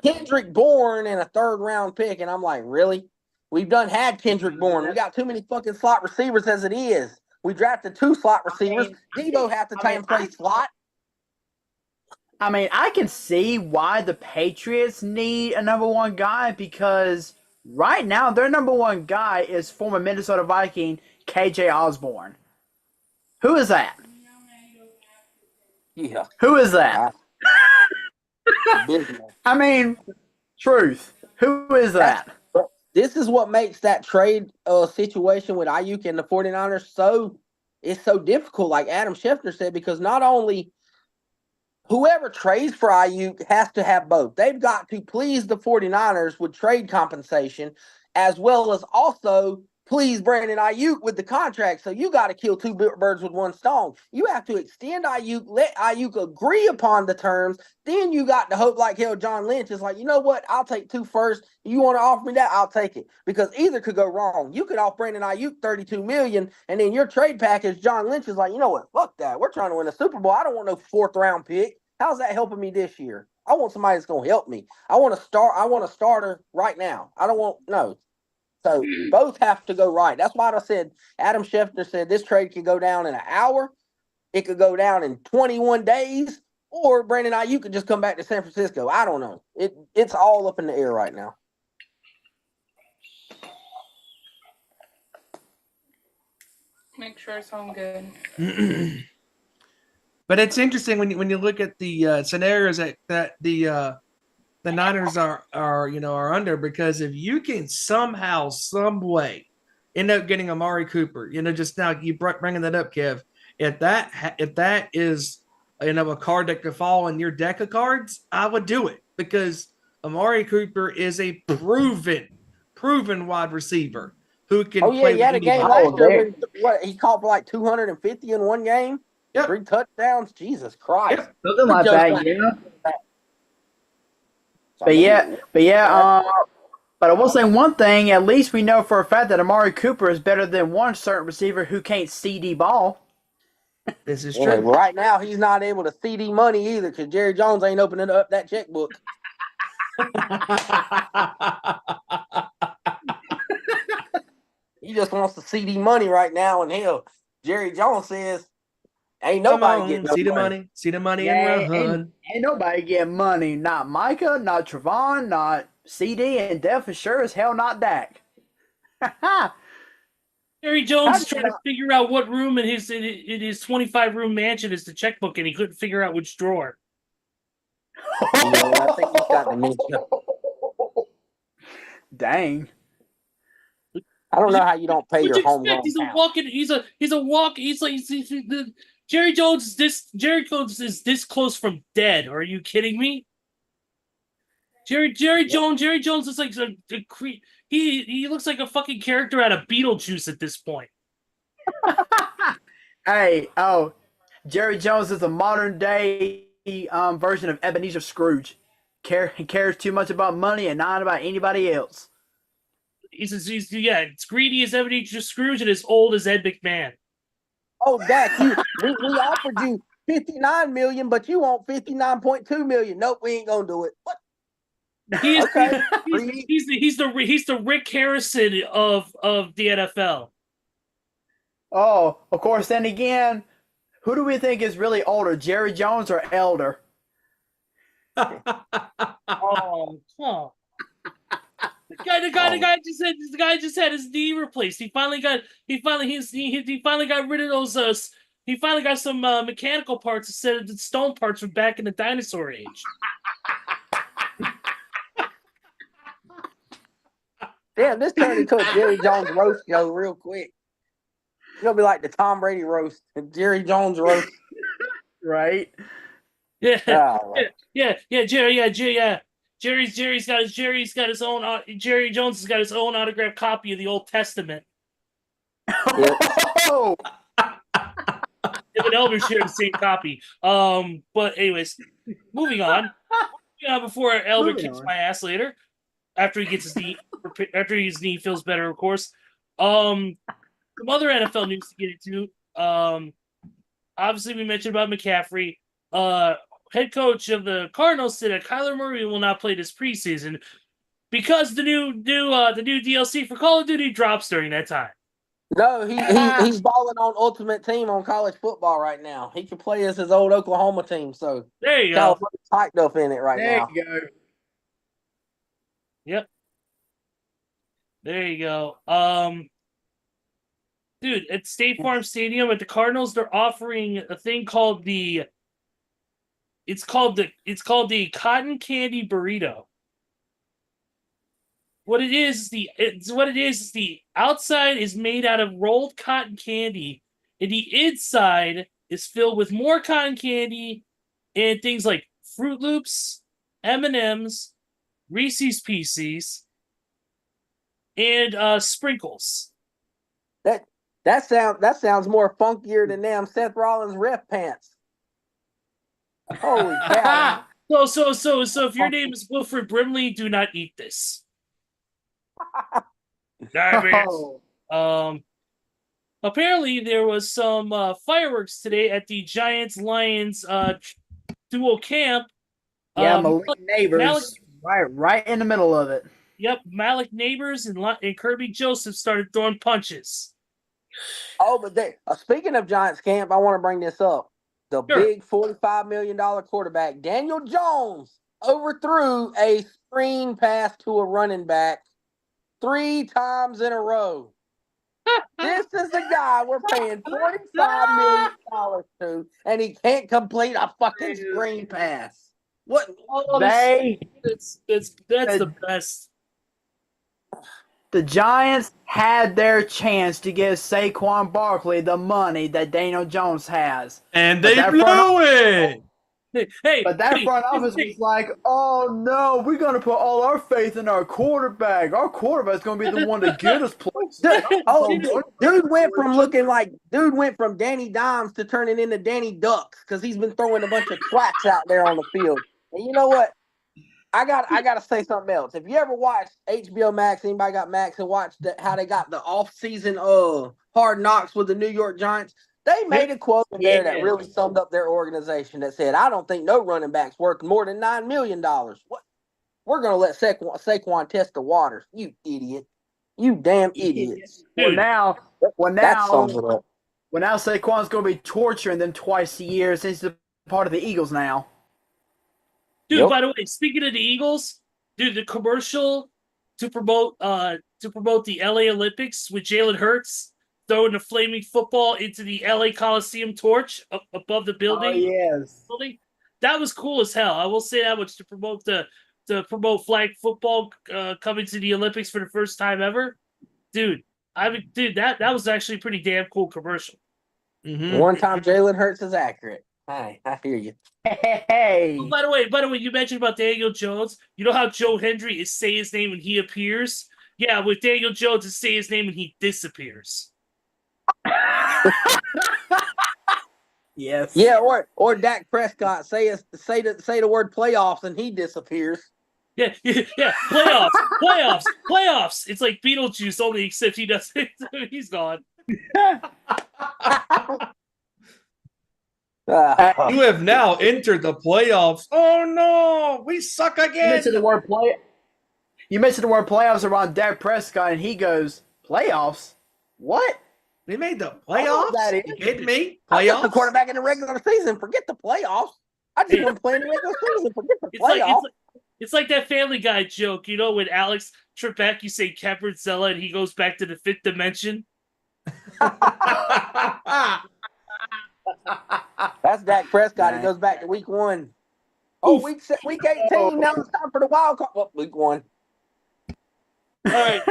Kendrick Bourne and a third-round pick, and I'm like, really? We've had Kendrick Bourne. We got too many fucking slot receivers as it is. We drafted 2 slot receivers. Debo have to play slot. I can see why the Patriots need a number one guy because right now their number one guy is former Minnesota Viking KJ Osborne. Who is that? Yeah. Who is that? Truth. Who is that? This is what makes that trade situation with Ayuk and the 49ers so difficult, like Adam Schefter said, because not only whoever trades for Ayuk has to have both. They've got to please the 49ers with trade compensation, as well as also please Brandon Ayuk with the contract. So you got to kill 2 birds with 1 stone. You have to extend Ayuk, let Ayuk agree upon the terms. Then you got to hope like hell John Lynch is like, you know what? I'll take 2 first. You want to offer me that? I'll take it. Because either could go wrong. You could offer Brandon Ayuk $32 million, and then your trade package, John Lynch is like, you know what? Fuck that. We're trying to win a Super Bowl. I don't want no 4th-round pick. How's that helping me this year? I want somebody that's going to help me. I want a starter right now. I don't want no. So both have to go right. That's why I said Adam Schefter said this trade could go down in an hour. It could go down in 21 days, or Brandon Ayuk could just come back to San Francisco. I don't know. It's all up in the air right now. Make sure it's home good. But it's interesting when you look at the scenarios that the Niners are under, because if you can somehow, some way, end up getting Amari Cooper, just now you bringing that up, Kev. If that is a card that could fall in your deck of cards, I would do it because Amari Cooper is a proven wide receiver who can. Oh yeah, play he had a game last year. What he caught for like 250 in one game. Yep. 3 touchdowns. Jesus Christ. Yep. Something like that, yeah. But I will say one thing. At least we know for a fact that Amari Cooper is better than one certain receiver who can't CD ball. This is true. Right now, he's not able to CD money either because Jerry Jones ain't opening up that checkbook. He just wants to CD money right now, and hell, Jerry Jones says, ain't nobody getting no money. See the money and run. Ain't nobody getting money. Not Micah, not Trevon, not CD, and Def for sure as hell not Dak. Jerry Jones is trying to figure out what room in his 25-room mansion is the checkbook, and he couldn't figure out which drawer. Yeah, I think he's got dementia. Dang. I don't know how you don't pay What'd your you expect? homegrown He's a talent. walking. Jerry Jones is this close from dead. Are you kidding me? Jerry Jones is like a creep. He looks like a fucking character out of Beetlejuice at this point. Hey, Jerry Jones is a modern day version of Ebenezer Scrooge. He cares too much about money and not about anybody else. He's it's greedy as Ebenezer Scrooge and as old as Ed McMahon. Oh, Dak, we offered you $59 million, but you want $59.2 million. Nope, we ain't gonna do it. What? He's Okay. he's the Rick Harrison of the NFL. Oh, of course. Then again, who do we think is really older, Jerry Jones or Elder? Oh. The guy just had his knee replaced. He finally got rid of those. He finally got some mechanical parts instead of the stone parts from back in the dinosaur age. Damn, this turned into a Jerry Jones roast show real quick. It's gonna be like the Tom Brady roast and Jerry Jones roast. Right? Yeah, Oh, Jerry Jones has got his own autographed copy of the Old Testament. Oh, Him and Elder share the same copy. But anyways, moving on. Before Elder kicks my ass later, after he gets his knee, after his knee feels better, of course. Some other NFL news to get into. Obviously, we mentioned about McCaffrey. Head coach of the Cardinals said that Kyler Murray will not play this preseason because the new DLC for Call of Duty drops during that time. no, he's balling on Ultimate Team on college football right now. He can play as his old Oklahoma team, so There you go. California's hyped up in it right now. there you go. Yep. There you go. Dude, at State Farm Stadium at the Cardinals, they're offering a thing called the cotton candy burrito. What it is the outside is made out of rolled cotton candy, and the inside is filled with more cotton candy and things like Fruit Loops, M&Ms, Reese's Pieces, and sprinkles. That sounds more funkier than them Seth Rollins ref pants. Holy cow! So if your name is Wilfred Brimley, do not eat this. Apparently there was some fireworks today at the Giants Lions dual camp. Yeah, Malik Neighbors, right in the middle of it. Yep, Malik Neighbors and Kirby Joseph started throwing punches. Oh, but speaking of Giants camp, I want to bring this up. The big $45 million quarterback, Daniel Jones, overthrew a screen pass to a running back 3 times in a row. This is the guy we're paying $45 million to, and he can't complete a fucking screen pass. What? That's the best. The Giants had their chance to give Saquon Barkley the money that Daniel Jones has. And they blew it. But that front office was like, oh no, we're going to put all our faith in our quarterback. Our quarterback's going to be the one to get us places. Dude went from Danny Dimes to turning into Danny Ducks because he's been throwing a bunch of quacks out there on the field. And you know what? I gotta say something else. If you ever watched HBO Max, anybody got Max and watched how they got the off-season Hard Knocks with the New York Giants, they made a quote in there that really summed up their organization that said, I don't think no running back's worth more than $9 million. What? We're gonna let Saquon test the waters. You idiot. You damn idiots. Well now that sums it up. Well now Saquon's gonna be torturing them twice a year since he's a part of the Eagles now. Dude, by the way, speaking of the Eagles, dude, the commercial to promote the LA Olympics with Jalen Hurts throwing the flaming football into the LA Coliseum torch up above the Oh building. yes. That was cool as hell. I will say that much to promote flag football coming to the Olympics for the first time ever. Dude, that was actually a pretty damn cool commercial. Mm-hmm. One time Jalen Hurts is accurate. I hear you. Hey. Oh, by the way, you mentioned about Daniel Jones. You know how Joe Hendry is say his name when he appears? Yeah, with Daniel Jones is say his name and he disappears. Yes. Yeah, or Dak Prescott say the word playoffs and he disappears. Yeah, playoffs. It's like Beetlejuice, only except he doesn't. He's gone. You have now entered the playoffs. Oh no, we suck You again. mentioned the word play. You mentioned the word playoffs around Dak Prescott, and he goes, "Playoffs? What? We made the I know what playoffs. that is. You kidding me? I got the Playoffs. quarterback in the regular season. Forget the playoffs. I just want to play in the regular season. Forget the playoffs. It's like that Family Guy joke, you know, when Alex Trebek, you say Kemperzella, and he goes back to the fifth dimension. That's Dak Prescott. It goes back to week 1. Oh, week 18. Now it's time for the wild card. Well, week 1. All right,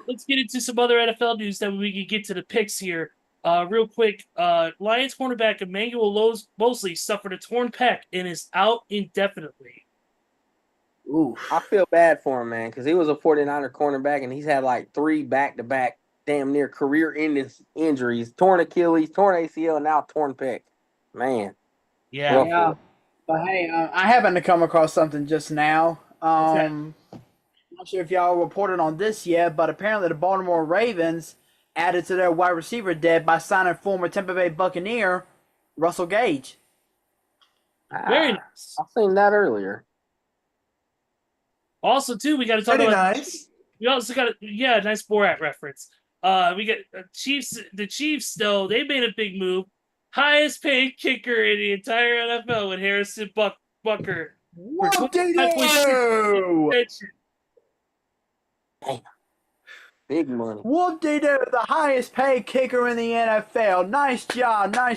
let's get into some other NFL news. Then we can get to the picks here. Real quick, Lions cornerback Emmanuel Mosley suffered a torn pec and is out indefinitely. Ooh. I feel bad for him, man, because he was a 49er cornerback, and he's had like 3 back-to-back damn near career-ending injuries. Torn Achilles, torn ACL, and now torn pec. Man. Yeah. Yeah. But hey, I happened to come across something just now. Not sure if y'all reported on this yet, but apparently the Baltimore Ravens added to their wide receiver depth by signing former Tampa Bay Buccaneer Russell Gage. Very nice. I've seen that earlier. Also, too, we got to talk Pretty about. nice. We also got nice Borat reference. We got Chiefs. The Chiefs, though, they made a big move. Highest paid kicker in the entire NFL with Harrison Butker. For $25.6 Damn. Big money. Whoop-de-doo, the highest paid kicker in the NFL. Nice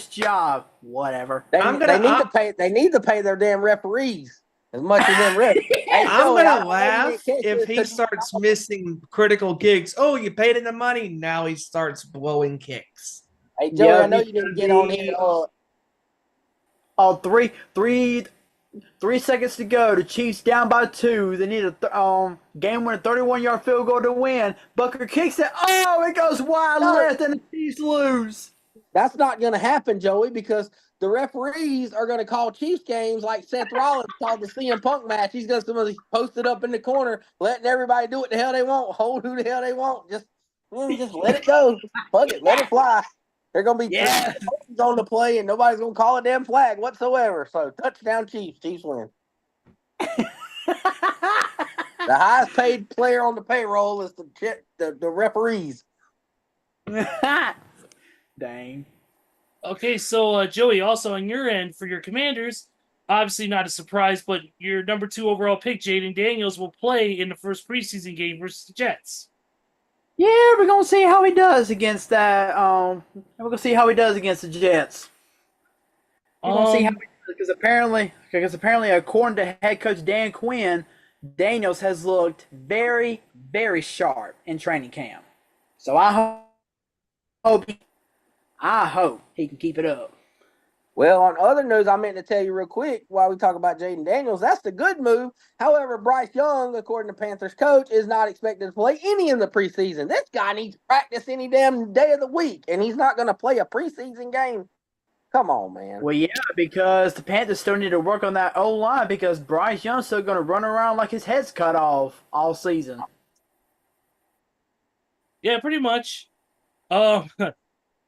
job. Whatever. They need to pay their damn referees as much as them refs. Hey, I'm Joey, gonna I laugh didn't if catch he this. starts missing critical gigs. Oh, you paid him the money. Now he starts blowing kicks. Hey, Joey, Yeah, I know you didn't get on here. Oh, three seconds to go. The Chiefs down by 2. They need a game-winning 31-yard field goal to win. Booker kicks it. Oh, it goes wide left, and the Chiefs lose. That's not going to happen, Joey, because the referees are going to call Chiefs games like Seth Rollins called the CM Punk match. He's going to post it up in the corner, letting everybody do what the hell they want, hold who the hell they want. Just let it go. Fuck it, let it fly. They're going to be on the play, and nobody's going to call a damn flag whatsoever. So, touchdown Chiefs. Chiefs win. The highest paid player on the payroll is the referees. Dang. Okay, so Joey, also on your end for your Commanders, obviously not a surprise, but your number 2 overall pick, Jaden Daniels, will play in the first preseason game versus the Jets. Yeah, we're gonna see how he does against that. We're gonna see how he does against the Jets. We're gonna see how because apparently, according to head coach Dan Quinn, Daniels has looked very, very sharp in training camp. So I hope he can keep it up. Well, on other news, I meant to tell you real quick while we talk about Jaden Daniels, that's the good move. However, Bryce Young, according to Panthers coach, is not expected to play any in the preseason. This guy needs practice any damn day of the week, and he's not going to play a preseason game. Come on, man. Well, yeah, because the Panthers still need to work on that O-line because Bryce Young's still going to run around like his head's cut off all season. Yeah, pretty much.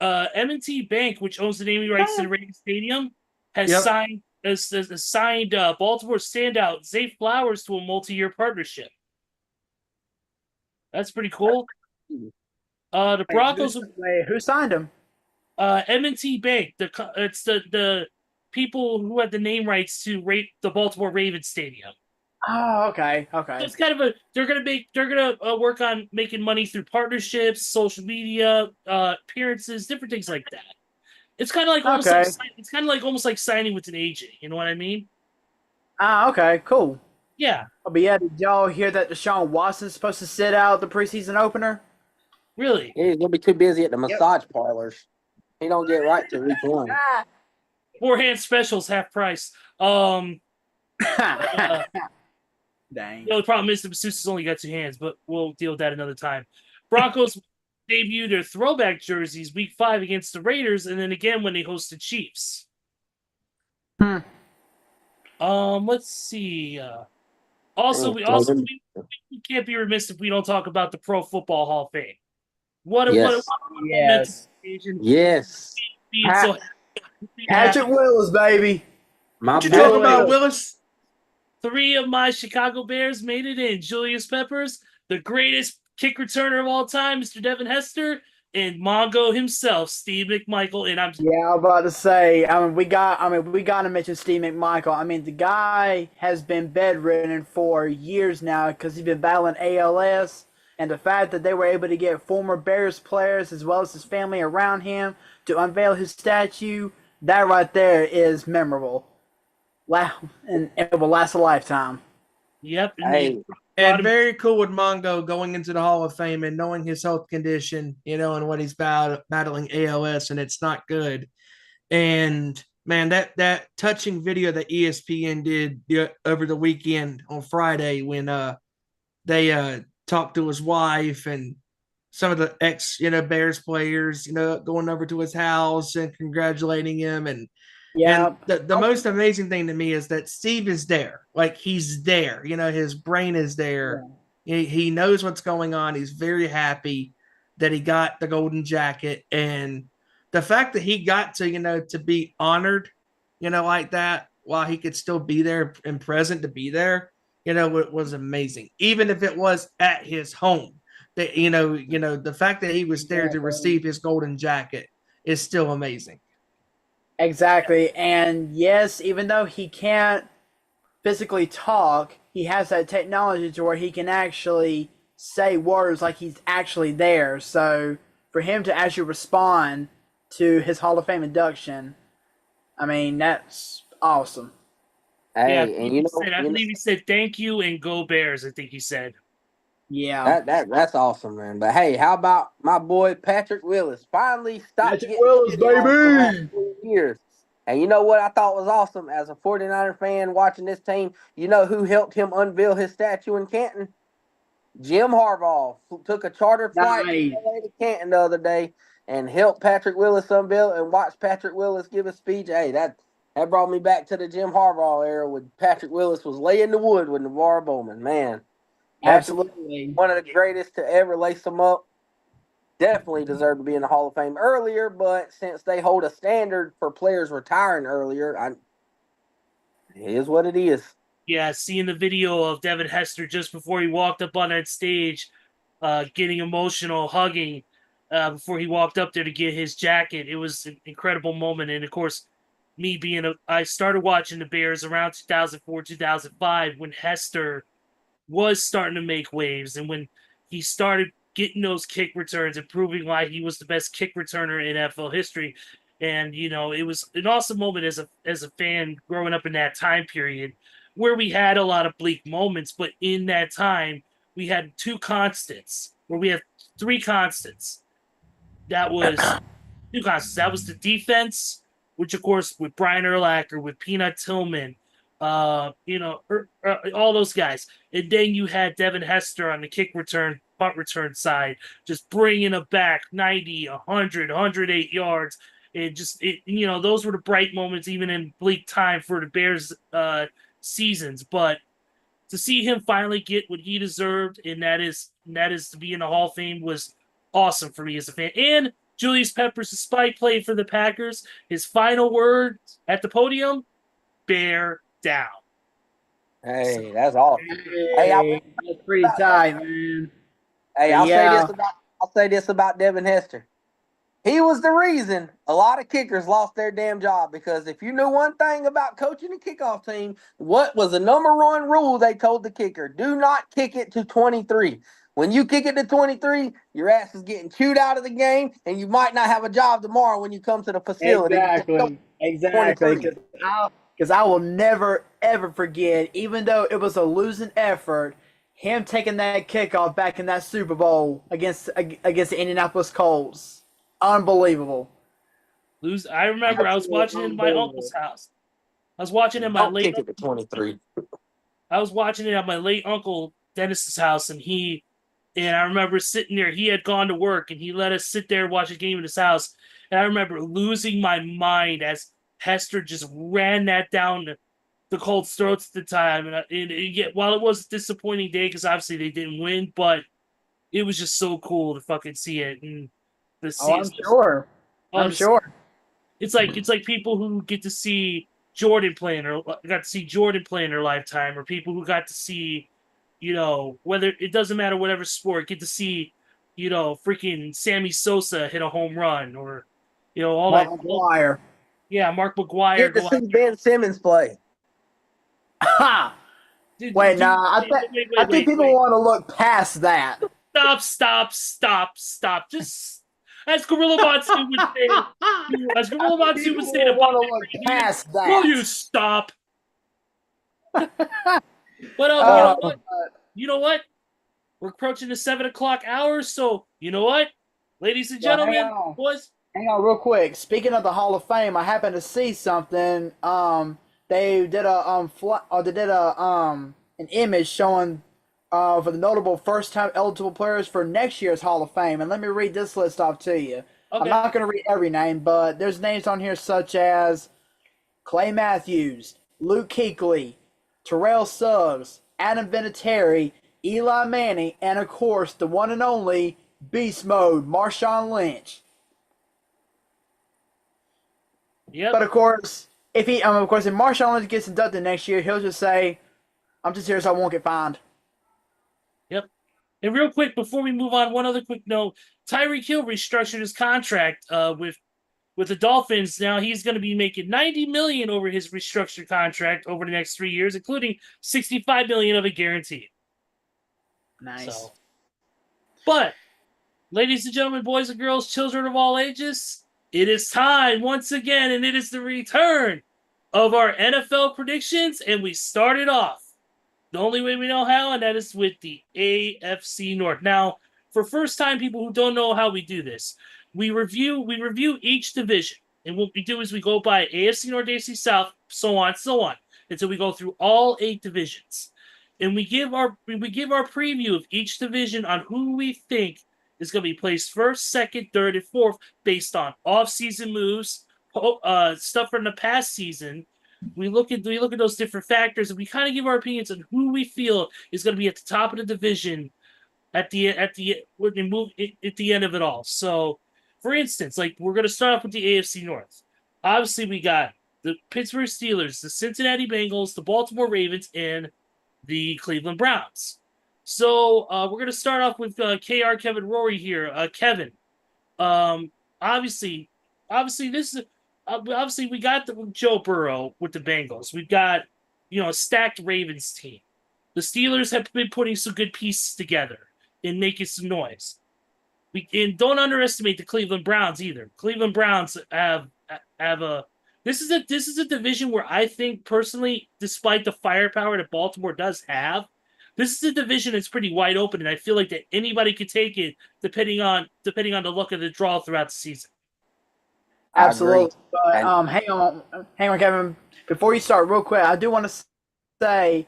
M&T Bank, which owns the naming rights to the Raven Stadium, has signed Baltimore standout Zay Flowers to a multi-year partnership. That's pretty cool. The Broncos. Who signed him? M&T Bank. It's the people who had the name rights to the Baltimore Ravens Stadium. Oh, okay, okay. So it's kind of they're gonna work on making money through partnerships, social media, appearances, different things like that. It's kind of like Okay. it's kind of like almost like signing with an agent. You know what I mean? Okay, cool. Yeah, But yeah, did y'all hear that Deshaun Watson's supposed to sit out the preseason opener? really. He's gonna be too busy at the massage parlors. He don't get right till week 1. Forehand specials half price. Dang. The only problem is the masseuses only got 2 hands, but we'll deal with that another time. Broncos debuted their throwback jerseys week 5 against the Raiders, and then again when they hosted Chiefs. Hmm. Let's see. Also, we can't be remiss if we don't talk about the Pro Football Hall of Fame. What a Yes. Yes. occasion. Yes. Being so Patrick Willis, baby. My you Talk boy. about Willis. 3 of my Chicago Bears made it in. Julius Peppers, the greatest kick returner of all time, Mr. Devin Hester, and Mongo himself, Steve McMichael. And Yeah, I'm about to say. We got to mention Steve McMichael. I mean, the guy has been bedridden for years now because he's been battling ALS, and the fact that they were able to get former Bears players as well as his family around him to unveil his statue, that right there is memorable. Wow, and it will last a lifetime. Yep. Hey, And very cool with Mongo going into the Hall of Fame and knowing his health condition, and what he's battling ALS, and it's not good. And man, that touching video that ESPN did over the weekend on Friday when they talked to his wife and some of the ex Bears players, going over to his house and congratulating him. Yeah, And the most amazing thing to me is that Steve is there. Like, he's there. His brain is there. He knows what's going on. He's very happy that he got the golden jacket. And the fact that he got to be honored, like that, while he could still be there and present to be there, it was amazing. Even if it was at his home. That the fact that he was there to receive his golden jacket is still amazing. exactly. And yes, even though he can't physically talk, he has that technology to where he can actually say words like he's actually there. So for him to actually respond to his Hall of Fame induction, I mean, that's awesome. hey, Yeah, and I believe he said thank you and go Bears. I think he said. Yeah. that's awesome, man. But hey, how about my boy Patrick Willis? Finally stopped Patrick getting Willis, hit on for the last baby! 2 years. And you know what I thought was awesome as a 49er fan watching this team? You know who helped him unveil his statue in Canton? Jim Harbaugh took a charter flight Nice. from LA to Canton the other day and helped Patrick Willis unveil and watch Patrick Willis give a speech. Hey, that brought me back to the Jim Harbaugh era when Patrick Willis was laying the wood with NaVar Bowman. Man, Absolutely. one of the greatest to ever lace them up. Definitely deserved to be in the Hall of Fame earlier, but since they hold a standard for players retiring earlier, it is what it is. Yeah, seeing the video of Devin Hester just before he walked up on that stage, getting emotional, hugging, before he walked up there to get his jacket. It was an incredible moment. And of course, I started watching the Bears around 2004, 2005 when Hester was starting to make waves and when he started getting those kick returns and proving why he was the best kick returner in NFL history. And it was an awesome moment as a fan growing up in that time period where we had a lot of bleak moments, but in that time we had 2 constants, where we have 3 constants. That was 2 constants. That was the defense, which of course with Brian Urlacher, with Peanut Tillman, all those guys. And then you had Devin Hester on the kick return, punt return side, just bringing it back 90, 100, 108 yards. Those were the bright moments, even in bleak time for the Bears seasons. But to see him finally get what he deserved, and that is to be in the Hall of Fame, was awesome for me as a fan. And Julius Peppers, despite playing for the Packers, his final words at the podium: "Bear down." Hey, that's awesome. Hey, that's pretty tight, man. Hey, Yeah. I'll say this about Devin Hester. He was the reason a lot of kickers lost their damn job, because if you knew one thing about coaching a kickoff team, what was the number one rule they told the kicker? Do not kick it to 23. When you kick it to 23, your ass is getting chewed out of the game, and you might not have a job tomorrow when you come to the facility. Exactly. 23. Because I will never, ever forget, even though it was a losing effort, him taking that kickoff back in that Super Bowl against the Indianapolis Colts. Unbelievable. I remember I was watching it in my uncle's house. I was watching it at my Don't late. kick it to 23. I was watching it at my late uncle Dennis's house, and I remember sitting there. He had gone to work, and he let us sit there and watch a game in his house. And I remember losing my mind as Hester just ran that down the Colts' throats at the time. And while it was a disappointing day because obviously they didn't win, but it was just so cool to fucking see it. And I'm sure. I'm sure. It's like people who get to see Jordan playing or got to see Jordan play in their lifetime, or people who got to see, whether it doesn't matter whatever sport, get to see, freaking Sammy Sosa hit a home run, or all Mark that. McGwire. Yeah, Mark McGwire. Get to see Ben Simmons play. Ha! Wait, I think people want to look past that. Stop. Just as Gorilla Monsoon would say, People want to look past that. Will you stop? But you know what? We're approaching the 7 o'clock hour, so you know what, ladies and gentlemen, boys. Hang on, real quick. Speaking of the Hall of Fame, I happened to see something. They did an image showing for the notable first-time eligible players for next year's Hall of Fame, and let me read this list off to you. Okay. I'm not going to read every name, but there's names on here such as Clay Matthews, Luke Kuechly, Terrell Suggs, Adam Vinatieri, Eli Manning, and of course the one and only Beast Mode, Marshawn Lynch. Yep. But of course, if Marshawn Lynch gets inducted next year, he'll just say, "I'm just here so I won't get fined." Yep. And real quick, before we move on, one other quick note: Tyreek Hill restructured his contract with the Dolphins. Now he's going to be making $90 million over his restructured contract over the next 3 years, including $65 million of it guaranteed. Nice. But, ladies and gentlemen, boys and girls, children of all ages, it is time once again, and it is the return of our NFL predictions, and we started off the only way we know how, and that is with the AFC North. Now, for first-time people who don't know how we do this, we review each division, and what we do is we go by AFC North, AFC South, so on, until we go through all 8 divisions, and we give our preview of each division on who we think is going to be placed first, second, third, and fourth based on off-season moves, stuff from the past season. We look at those different factors, and we kind of give our opinions on who we feel is going to be at the top of the division at the end of it all. So, for instance, like we're going to start off with the AFC North. Obviously, we got the Pittsburgh Steelers, the Cincinnati Bengals, the Baltimore Ravens, and the Cleveland Browns. So we're going to start off with KR Kevin Rory here. Kevin, obviously this is obviously we got Joe Burrow with the Bengals. We've got a stacked Ravens team. The Steelers have been putting some good pieces together and making some noise. And don't underestimate the Cleveland Browns either. Cleveland Browns have a this is a division where I think personally, despite the firepower that Baltimore does have, this is a division that's pretty wide open, and I feel like that anybody could take it depending on the luck of the draw throughout the season. Absolutely. But hang on, Kevin. Before you start, real quick, I do want to say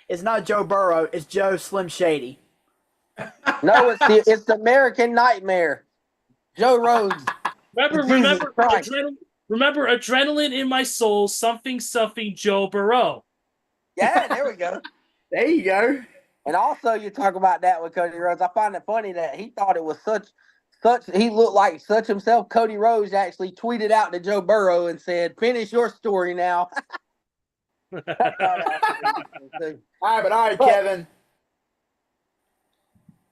it's not Joe Burrow, it's Joe Slim Shady. No, it's the American Nightmare, Joe Rhodes. Remember, adrenaline in my soul, something Joe Burrow. Yeah, there we go. There you go. And also, you talk about that with Cody Rhodes. I find it funny that he thought it was such. He looked like such himself. Cody Rhodes actually tweeted out to Joe Burrow and said, "Finish your story now." All right, Kevin.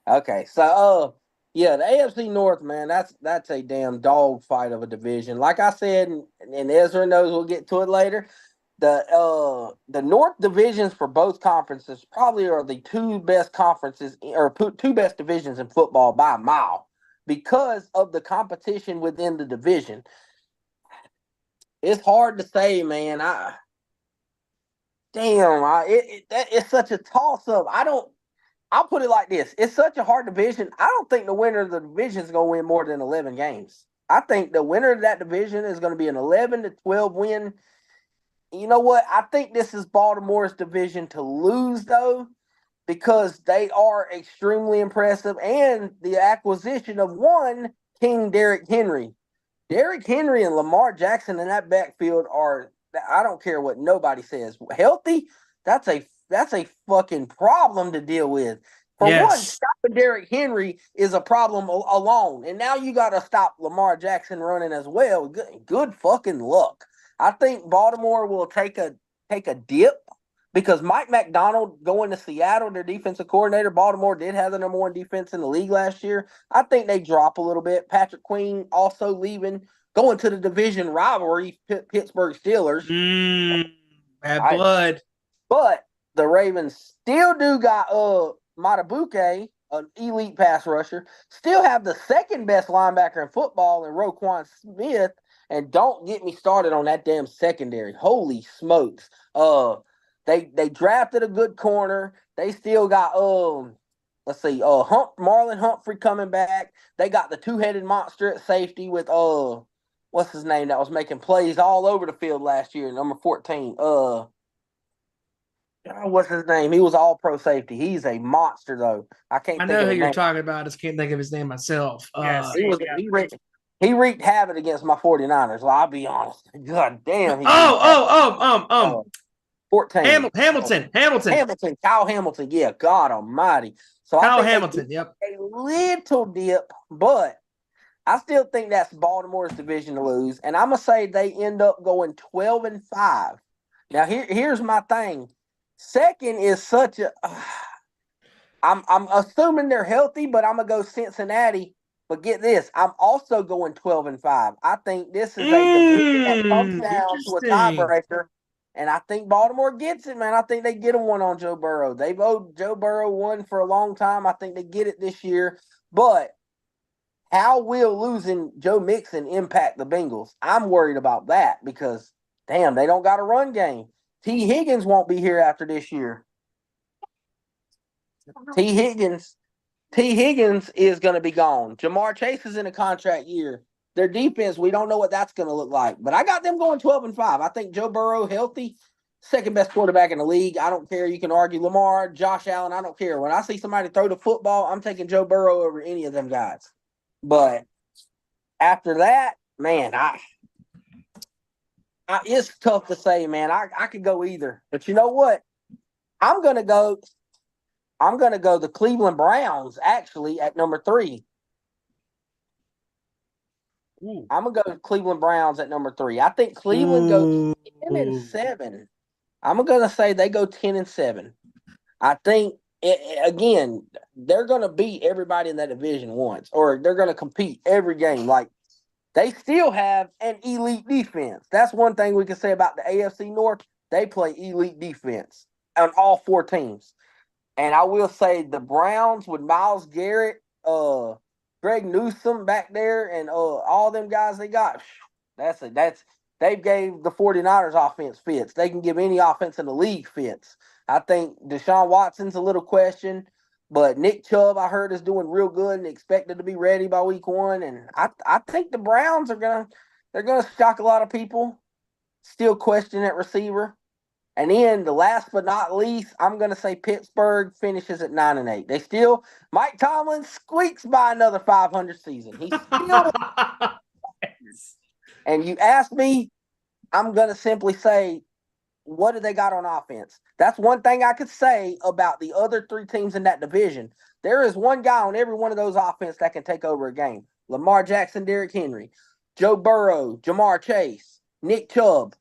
Okay, so Yeah, the AFC North, man, that's a damn dog fight of a division. Like I said, and Ezra knows we'll get to it later. The North divisions for both conferences probably are the two best conferences or two best divisions in football by a mile because of the competition within the division. It's hard to say, man. It's such a toss up. I'll put it like this: it's such a hard division. I don't think the winner of the division is going to win more than 11 games. I think the winner of that division is going to be an 11 to 12 win. You know what? I think this is Baltimore's division to lose, though, because they are extremely impressive, and the acquisition of one King Derrick Henry. Derrick Henry and Lamar Jackson in that backfield are, I don't care what nobody says, healthy. That's a fucking problem to deal with. For one, stopping Derrick Henry is a problem alone. And now you got to stop Lamar Jackson running as well. Good fucking luck. I think Baltimore will take a dip because Mike McDonald going to Seattle, their defensive coordinator. Baltimore did have the number one defense in the league last year. I think they drop a little bit. Patrick Queen also leaving, going to the division rivalry, Pittsburgh Steelers. Bad blood. But the Ravens still do got Matabuke, an elite pass rusher, still have the second best linebacker in football in Roquan Smith. And don't get me started on that damn secondary. Holy smokes. They drafted a good corner. They still got Marlon Humphrey coming back. They got the two-headed monster at safety with what's his name that was making plays all over the field last year, number 14. What's his name? He was all pro safety. He's a monster though. I can't. I know who you're talking about. I just can't think of his name myself. Yes, he wreaked havoc against my 49ers. Well, I'll be honest. God damn. 14. Hamilton. Kyle Hamilton. Yeah, God almighty. So Kyle Hamilton, yep. A little dip, but I still think that's Baltimore's division to lose. And I'm going to say they end up going 12-5. Now, here's my thing. Second is such a I'm assuming they're healthy, but I'm going to go Cincinnati. But get this, I'm also going 12-5. I think this is a division that comes down to a tiebreaker. And I think Baltimore gets it, man. I think they get one on Joe Burrow. They've owed Joe Burrow one for a long time. I think they get it this year. But how will losing Joe Mixon impact the Bengals? I'm worried about that because, damn, they don't got a run game. T. Higgins won't be here after this year. T. Higgins is going to be gone. Jamar Chase is in a contract year. Their defense, we don't know what that's going to look like. But I got them going 12-5. I think Joe Burrow, healthy, second best quarterback in the league. I don't care. You can argue Lamar, Josh Allen. I don't care. When I see somebody throw the football, I'm taking Joe Burrow over any of them guys. But after that, man, it's tough to say, man. I could go either. But you know what? I'm going to go the Cleveland Browns, actually, at number 3. I'm going to go Cleveland Browns at number 3. I think Cleveland goes 10-7. I'm going to say they go 10-7. I think, again, they're going to beat everybody in that division once, or they're going to compete every game. Like, they still have an elite defense. That's one thing we can say about the AFC North. They play elite defense on all 4 teams. And I will say the Browns with Myles Garrett, Greg Newsome back there, and all them guys they got, they gave the 49ers offense fits. They can give any offense in the league fits. I think Deshaun Watson's a little question, but Nick Chubb I heard is doing real good and expected to be ready by week 1. And I think the Browns they're gonna shock a lot of people. Still question at receiver. And then the last but not least, I'm going to say Pittsburgh finishes at 9-8. They still, Mike Tomlin squeaks by another 500 season. He's still, and you ask me, I'm going to simply say, what do they got on offense? That's one thing I could say about the other 3 teams in that division. There is one guy on every one of those offense that can take over a game. Lamar Jackson, Derrick Henry, Joe Burrow, Jamar Chase, Nick Chubb.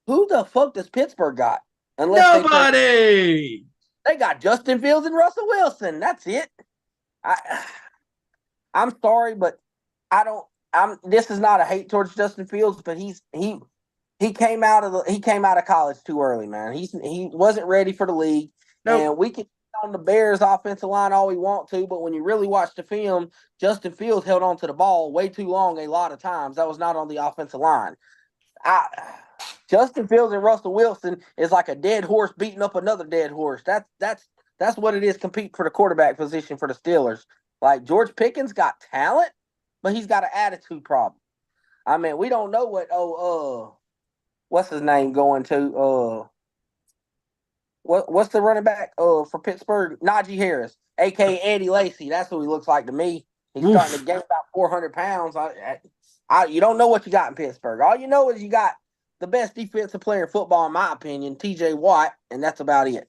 Who the fuck does Pittsburgh got? Nobody. They got Justin Fields and Russell Wilson. That's it. I'm sorry, but I don't. This is not a hate towards Justin Fields, but he came out of college too early, man. He wasn't ready for the league, Nope. and we can on the Bears' offensive line all we want to, but when you really watch the film, Justin Fields held on to the ball way too long a lot of times. That was not on the offensive line. Justin Fields and Russell Wilson is like a dead horse beating up another dead horse. That's what it is. Compete for the quarterback position for the Steelers. Like George Pickens got talent, but he's got an attitude problem. I mean, we don't know what what's his name going to what's the running back for Pittsburgh? Najee Harris, aka Eddie Lacy. That's who he looks like to me. He's starting to gain about 400 pounds. You don't know what you got in Pittsburgh. All you know is you got the best defensive player in football, in my opinion, T.J. Watt, and that's about it.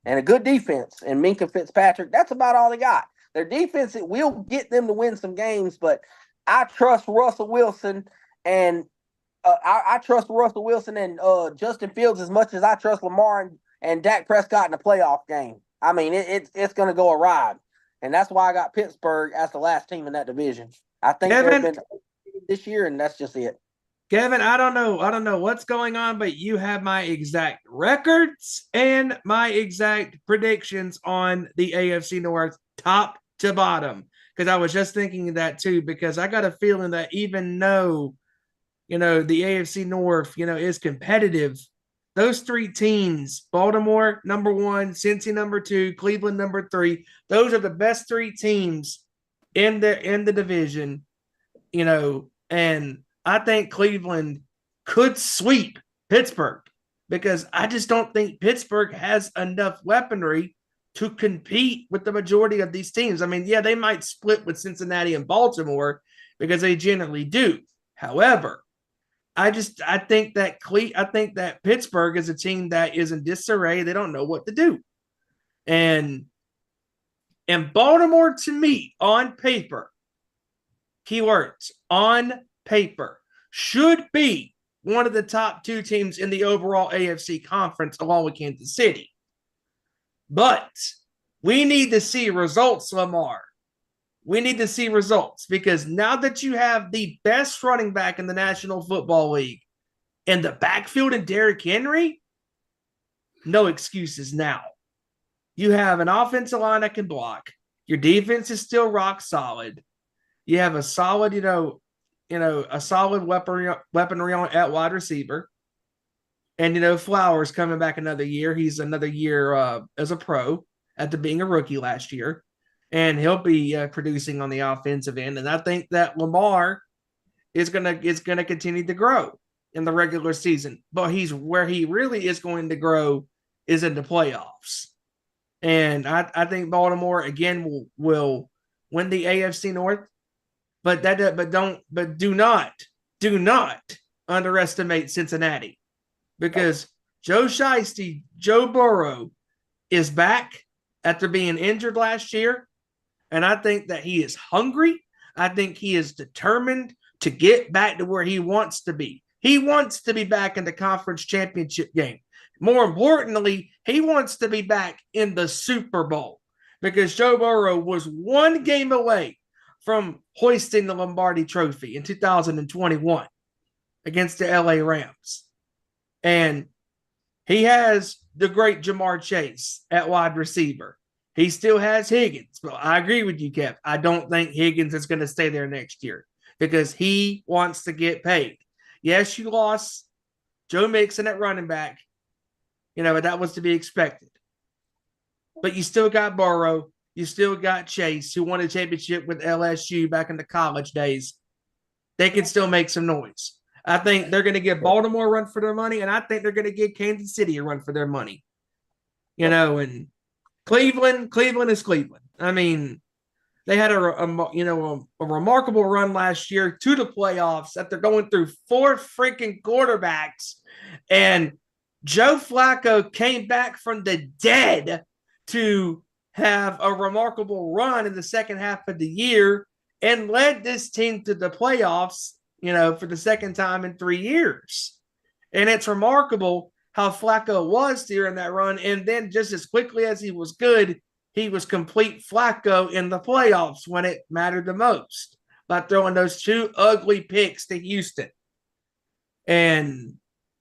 And a good defense, and Minka Fitzpatrick. That's about all they got. Their defense, it will get them to win some games, but I trust Russell Wilson and I trust Russell Wilson and Justin Fields as much as I trust Lamar and Dak Prescott in a playoff game. I mean, it's going to go a ride, and that's why I got Pittsburgh as the last team in that division. I think they've been this year, and that's just it. Kevin, I don't know what's going on, but you have my exact records and my exact predictions on the AFC North, top to bottom. Because I was just thinking of that too, because I got a feeling that even though, the AFC North, is competitive, those three teams, Baltimore number 1, Cincy number 2, Cleveland number 3, those are the best three teams in the division, and I think Cleveland could sweep Pittsburgh because I just don't think Pittsburgh has enough weaponry to compete with the majority of these teams. I mean, yeah, they might split with Cincinnati and Baltimore because they generally do. However, I think that Pittsburgh is a team that is in disarray. They don't know what to do. And Baltimore, to me, on paper, keywords, on paper, should be one of the top 2 teams in the overall AFC conference along with Kansas City. But we need to see results, Lamar. We need to see results because now that you have the best running back in the National Football League in the backfield in Derrick Henry, no excuses now. You have an offensive line that can block. Your defense is still rock solid. You have a solid, a solid weaponry at wide receiver. And, Flowers coming back another year. He's another year as a pro after being a rookie last year. And he'll be producing on the offensive end. And I think that Lamar is gonna continue to grow in the regular season. But where he really is going to grow is in the playoffs. And I think Baltimore again will win the AFC North. But do not underestimate Cincinnati because Joe Burrow is back after being injured last year. And I think that he is hungry. I think he is determined to get back to where he wants to be. He wants to be back in the conference championship game. More importantly, he wants to be back in the Super Bowl because Joe Burrow was one game away from hoisting the Lombardi Trophy in 2021 against the LA Rams. And he has the great Jamar Chase at wide receiver. He still has Higgins, but I agree with you, Kev. I don't think Higgins is going to stay there next year because he wants to get paid. Yes, you lost Joe Mixon at running back, but that was to be expected. But you still got Burrow. You still got Chase, who won a championship with LSU back in the college days. They can still make some noise. I think they're going to give Baltimore a run for their money, and I think they're going to give Kansas City a run for their money. And Cleveland is Cleveland. I mean, they had a remarkable run last year to the playoffs after going through 4 freaking quarterbacks, and Joe Flacco came back from the dead to have a remarkable run in the second half of the year and led this team to the playoffs, for the second time in 3 years. And it's remarkable how Flacco was during that run. And then just as quickly as he was good, he was complete Flacco in the playoffs when it mattered the most by throwing those 2 ugly picks to Houston. And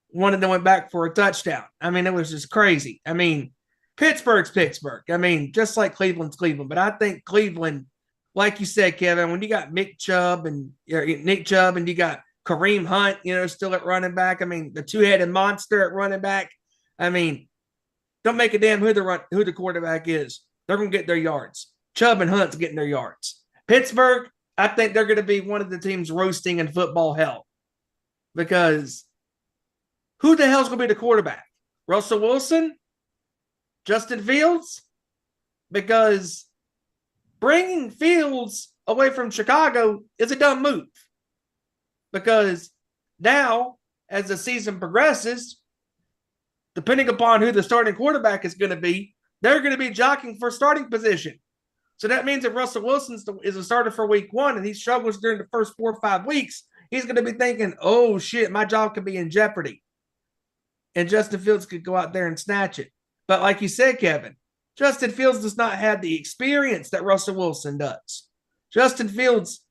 one of them went back for a touchdown. I mean, it was just crazy. I mean, Pittsburgh's Pittsburgh. I mean, just like Cleveland's Cleveland. But I think Cleveland, like you said, Kevin, when you got Nick Chubb and you got Kareem Hunt, still at running back. I mean, the 2-headed monster at running back. I mean, don't make a damn who the quarterback is. They're going to get their yards. Chubb and Hunt's getting their yards. Pittsburgh, I think they're going to be one of the teams roasting in football hell. Because who the hell's going to be the quarterback? Russell Wilson? Justin Fields? Because bringing Fields away from Chicago is a dumb move. Because now, as the season progresses, depending upon who the starting quarterback is going to be, they're going to be jockeying for starting position. So that means if Russell Wilson is a starter for week 1 and he struggles during the first 4 or 5 weeks, he's going to be thinking, oh, shit, my job could be in jeopardy. And Justin Fields could go out there and snatch it. But like you said, Kevin, Justin Fields does not have the experience that Russell Wilson does. Justin Fields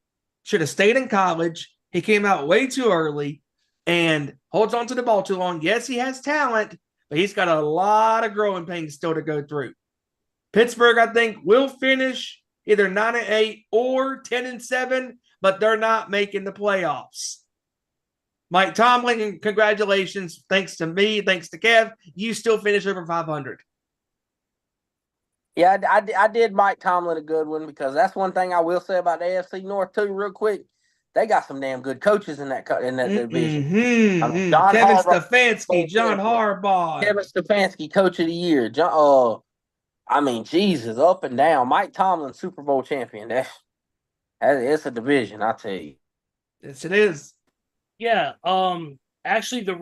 should have stayed in college. He came out way too early and holds on to the ball too long. Yes, he has talent, but he's got a lot of growing pains still to go through. Pittsburgh, I think, will finish either 9-8 or 10-7, but they're not making the playoffs. Mike Tomlin, congratulations. Thanks to me, thanks to Kev, you still finish over 500. Yeah, I did Mike Tomlin a good one because that's one thing I will say about the AFC North too, real quick. They got some damn good coaches in that division. Mm-hmm. I mean, Kevin Stefanski, John Harbaugh. Kevin Stefanski, Coach of the Year. Jesus, up and down. Mike Tomlin, Super Bowl champion. It's a division, I tell you. Yes, it is. Yeah. Actually, the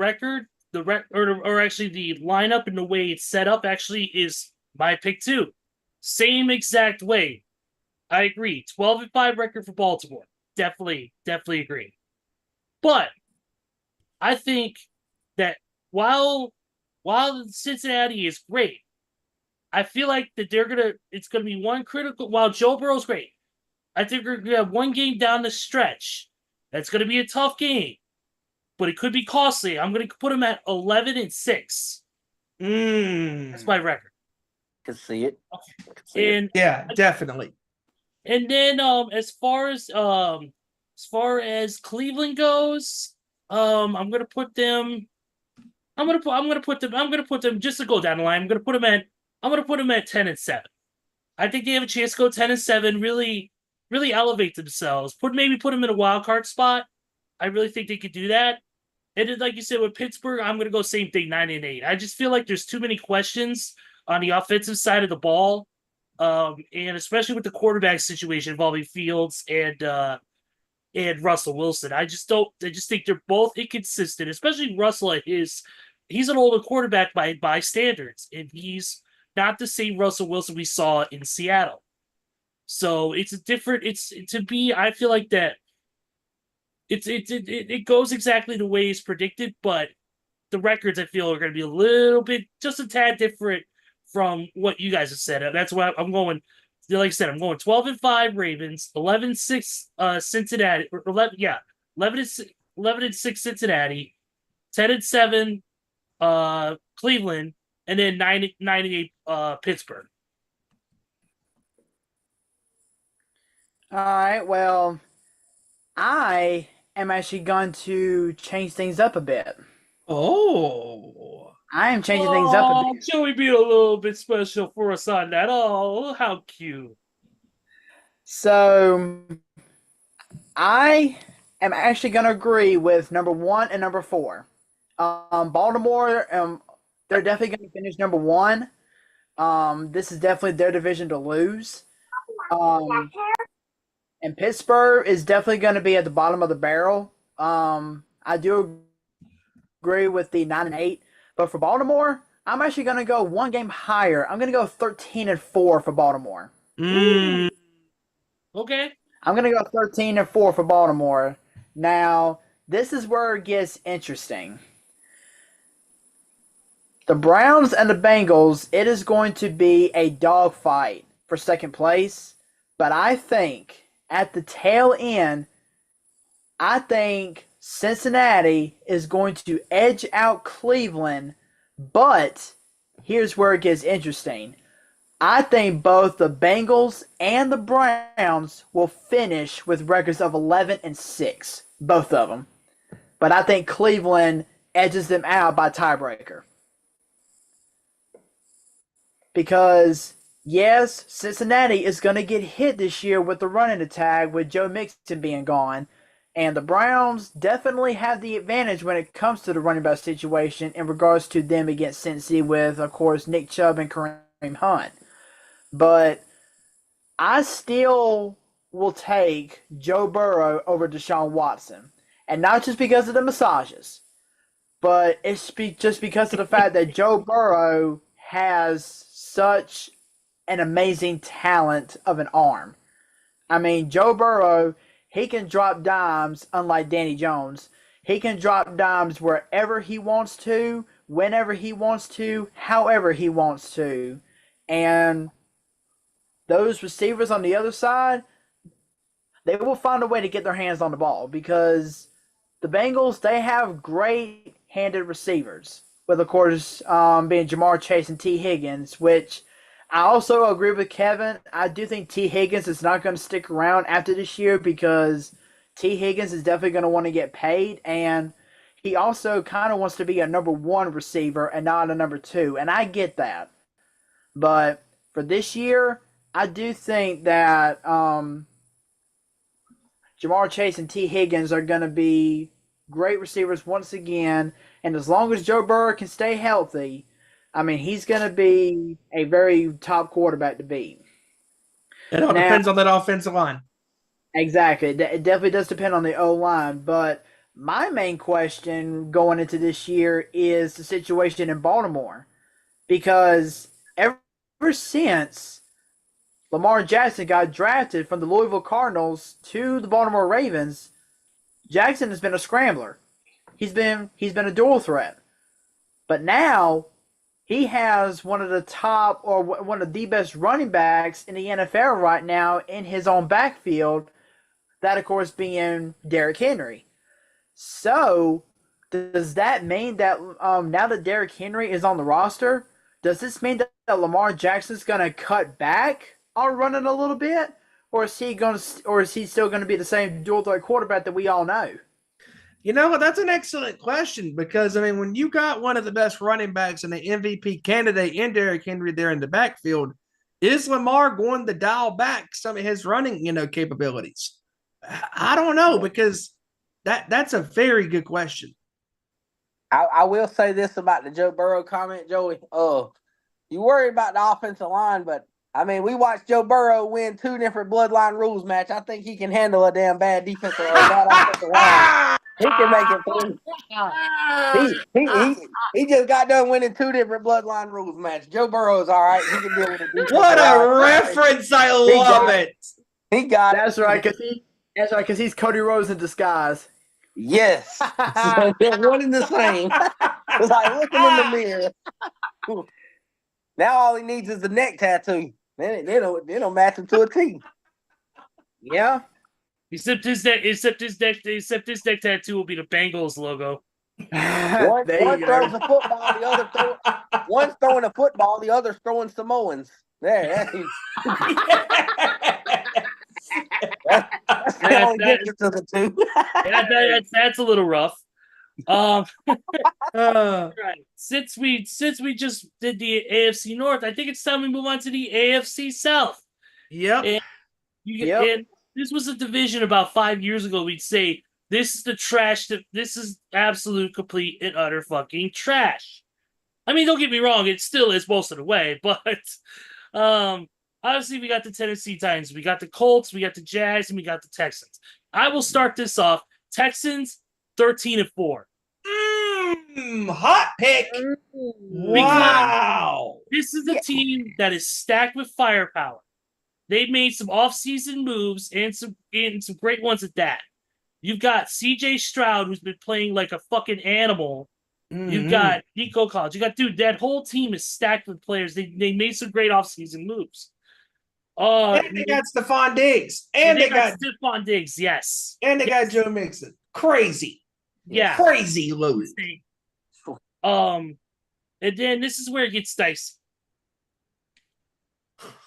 lineup and the way it's set up actually is my pick too. Same exact way. I agree. 12-5 record for Baltimore. Definitely agree. But I think that while Cincinnati is great, I feel like that it's gonna be one critical. While Joe Burrow's great, I think we're gonna have one game down the stretch that's gonna be a tough game, but it could be costly. I'm gonna put them at 11-6. That's my record. Can see it. Okay. Yeah, definitely. And then as far as Cleveland goes, I'm gonna put them just to go down the line. I'm gonna put them at 10-7. I think they have a chance to go 10-7, really elevate themselves. Maybe put them in a wild card spot. I really think they could do that. And then, like you said, with Pittsburgh, I'm gonna go same thing, 9-8. I just feel like there's too many questions on the offensive side of the ball. And especially with the quarterback situation involving Fields and Russell Wilson. I just think they're both inconsistent, especially Russell he's an older quarterback by standards, and he's not the same Russell Wilson we saw in Seattle. So I feel like that it goes exactly the way it's predicted, but the records I feel are going to be a little bit, just a tad different from what you guys have said. That's why I'm going. Like I said, I'm going 12-5 Ravens, 11-6 Cincinnati, 11-6 Cincinnati, 10-7 Cleveland, and then 9-8 Pittsburgh. All right. Well, I am actually going to change things up a bit. Oh. I am changing things up a bit. Joey being a little bit special for us on that. Oh, how cute. So, I am actually going to agree with number 1 and number 4. Baltimore, they're definitely going to finish number 1. This is definitely their division to lose. And Pittsburgh is definitely going to be at the bottom of the barrel. I do agree with the 9-8. But for Baltimore, I'm actually going to go one game higher. I'm going to go 13-4 for Baltimore. Okay. I'm going to go 13-4 for Baltimore. Now, this is where it gets interesting. The Browns and the Bengals, it is going to be a dogfight. for second place. But I think at the tail end, I think Cincinnati is going to edge out Cleveland. But here's where it gets interesting. I think both the Bengals and the Browns will finish with records of 11-6, both of them. But I think Cleveland edges them out by tiebreaker. Because, yes, Cincinnati is going to get hit this year with the running attack with Joe Mixon being gone. And the Browns definitely have the advantage when it comes to the running back situation in regards to them against Cincy with, of course, Nick Chubb and Kareem Hunt. But I still will take Joe Burrow over Deshaun Watson. And not just because of the massages, but it's just because of the fact that Joe Burrow has such an amazing talent of an arm. I mean, Joe Burrow, he can drop dimes unlike Danny Jones. He can drop dimes wherever he wants to, whenever he wants to, however he wants to. And those receivers on the other side, they will find a way to get their hands on the ball because the Bengals, they have great-handed receivers, with, of course, being Jamar Chase and T. Higgins, which I also agree with Kevin. I do think T. Higgins is not going to stick around after this year because T. Higgins is definitely going to want to get paid, and he also kind of wants to be a number one receiver and not a number two, and I get that. But for this year, I do think that Jamar Chase and T. Higgins are going to be great receivers once again. And as long as Joe Burrow can stay healthy, I mean, he's going to be a very top quarterback to beat. It all depends on that offensive line. Exactly. It definitely does depend on the O-line. But my main question going into this year is the situation in Baltimore. Because ever since Lamar Jackson got drafted from the Louisville Cardinals to the Baltimore Ravens, Jackson has been a scrambler. He's been a dual threat. But now he has one of the top or one of the best running backs in the NFL right now in his own backfield, that of course being Derrick Henry. So does that mean that now that Derrick Henry is on the roster, does this mean that Lamar Jackson's going to cut back on running a little bit, or is he still going to be the same dual threat quarterback that we all know? You know, that's an excellent question because, I mean, when you got one of the best running backs and the MVP candidate in Derrick Henry there in the backfield, is Lamar going to dial back some of his running, capabilities? I don't know because that's a very good question. I will say this about the Joe Burrow comment, Joey. You worry about the offensive line, but I mean, we watched Joe Burrow win 2 different bloodline rules match. I think he can handle a damn bad defensive or bad offensive line. He can make it through. He just got done winning 2 different bloodline rules match. Joe Burrow's all right. He can deal with it. What a reference! I love it. He got That's it. right, because he's Cody Rhodes in disguise. Yes. They're one and the same. It's like looking in the mirror. Now all he needs is the neck tattoo. They don't match him to a T. Yeah. Except his neck tattoo will be the Bengals logo. One throws a football, the other one's throwing a football, the other's throwing Samoans. There. That's the only difference of the two. That's a little rough. Right. Since we just did the AFC North, I think it's time we move on to the AFC South. Yep. And this was a division about 5 years ago. We'd say this is the trash. This is absolute, complete, and utter fucking trash. I mean, don't get me wrong; it still is most of the way, but obviously we got the Tennessee Titans, we got the Colts, we got the Jags, and we got the Texans. I will start this off. Texans 13-4. Hot pick. Wow. This is a team that is stacked with firepower. They've made some offseason moves and some great ones at that. You've got CJ Stroud, who's been playing like a fucking animal. Mm-hmm. You've got Nico Collins. You got, that whole team is stacked with players. They made some great offseason moves. And they got Stephon Diggs. And they got Stephon Diggs, yes. And they got Joe Mixon. Crazy. Yeah. Crazy loaded. And then this is where it gets dicey.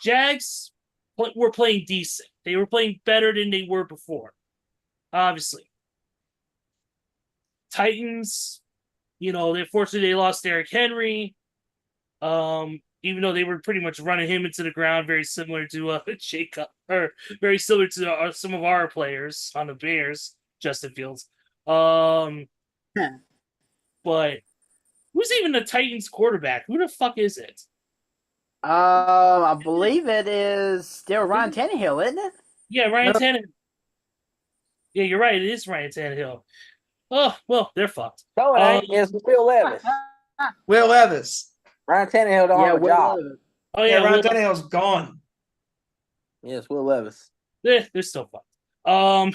Jags were playing decent. They were playing better than they were before. Obviously. Titans, unfortunately they lost Derrick Henry. Even though they were pretty much running him into the ground, very similar to Jacob, or very similar to some of our players on the Bears, Justin Fields. But who's even the Titans quarterback? Who the fuck is it? I believe it is still Ryan Tannehill, isn't it? Yeah, Ryan Tannehill. Yeah, you're right. It is Ryan Tannehill. Oh, well, they're fucked. No, it ain't. It's Will Levis. Will Levis. Ryan Tannehill don't have a job. Levis. Oh, yeah, Ryan Tannehill's gone. Yes, Will Levis. They're still fucked. I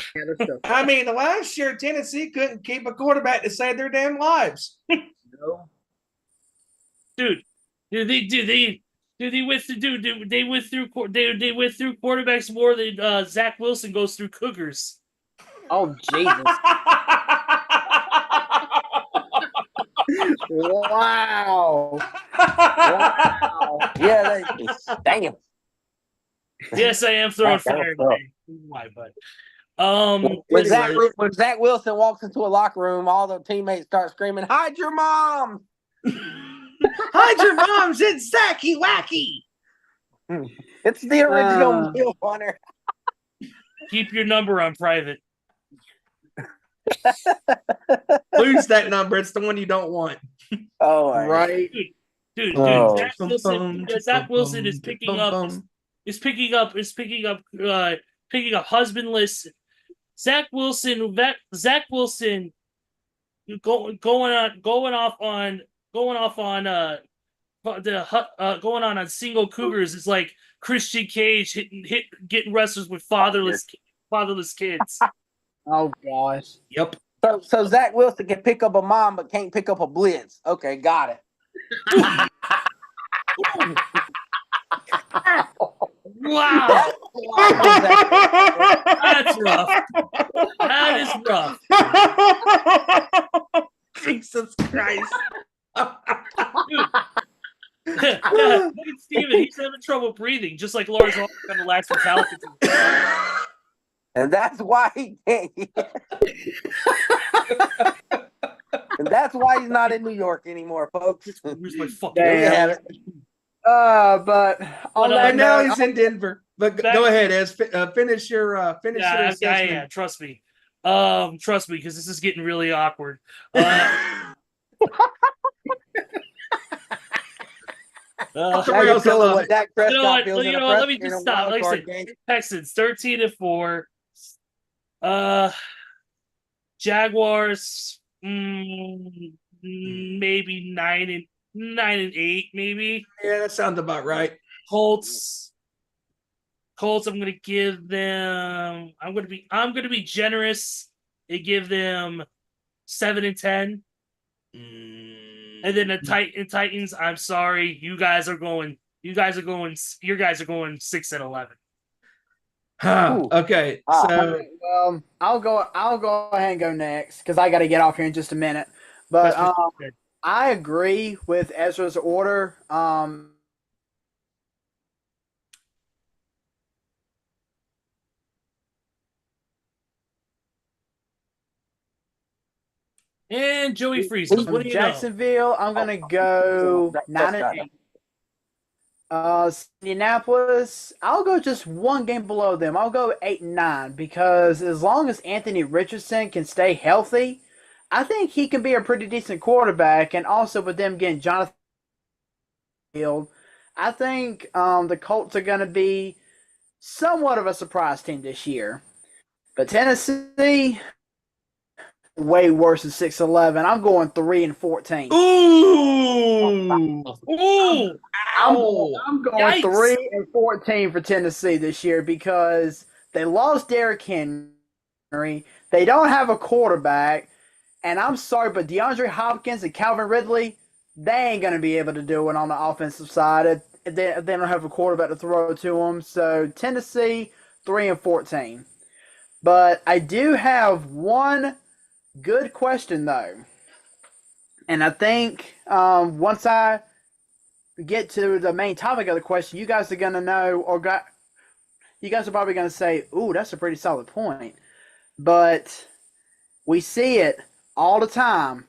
mean, last year Tennessee couldn't keep a quarterback to save their damn lives. No. Dude, they went through quarterbacks more than Zach Wilson goes through cougars. Oh Jesus! Wow! Yeah, damn. Yes, I am throwing fire. Why, but when Zach Wilson walks into a locker room, all the teammates start screaming, "Hide your mom! Hide your moms! It's Zacky Wacky!" It's the original Bill Hunter. Keep your number on private. Lose that number. It's the one you don't want. Oh, right. Dude. Oh. Zach Wilson is picking up husbandless. Zach Wilson going on single cougars is like Christian Cage getting wrestlers with fatherless kids. Oh gosh. Yep. So Zach Wilson can pick up a mom but can't pick up a blitz. Okay, got it. Wow. That's rough. That is rough. Jesus Christ. Look at Steven. He's having trouble breathing, just like Lars on the last Metallica. And that's why he can't. And that's why he's not in New York anymore, folks. Where's my fucking There you have it. But on that And now note, he's in Denver. But go ahead, Ez. Finish your assessment. Yeah, trust me. Trust me, because this is getting really awkward. Let me just stop. Like I said, Texans 13-4. Jaguars maybe 9-8, maybe. Yeah, that sounds about right. Colts, I'm gonna give them. I'm gonna be generous and give them 7-10. And then the Titans. I'm sorry, you guys are going 6-11. Okay, so I'll go ahead and go next because I got to get off here in just a minute. But I agree with Ezra's order. And Joey freezes. What do you Jacksonville, I'm gonna go 9-8. Indianapolis, I'll go just one game below them. I'll go 8-9 because as long as Anthony Richardson can stay healthy, I think he can be a pretty decent quarterback. And also with them getting Jonathan Field, I think the Colts are going to be somewhat of a surprise team this year. But Tennessee, way worse than 6-11. I'm going 3-14. Ooh! I'm going 3-14 for Tennessee this year because they lost Derrick Henry. They don't have a quarterback. And I'm sorry, but DeAndre Hopkins and Calvin Ridley, they ain't going to be able to do it on the offensive side. they don't have a quarterback to throw to them. So Tennessee 3-14. But I do have one good question though, and I think once I get to the main topic of the question, you guys are gonna know, you guys are probably gonna say, "Ooh, that's a pretty solid point." But we see it all the time.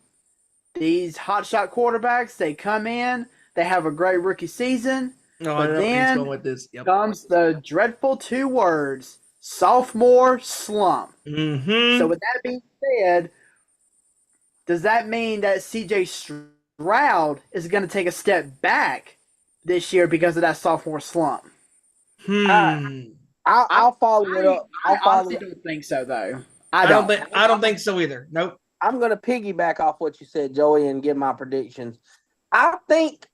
These hotshot quarterbacks, they come in, they have a great rookie season, No, I but know where he's then going with this. Yep. comes the dreadful two words: sophomore slump. Mm-hmm. So with that being said, does that mean that CJ Stroud is going to take a step back this year because of that sophomore slump? I'll follow it up. I honestly don't think so, though. I don't think so either. Nope. I'm going to piggyback off what you said, Joey, and give my predictions. I think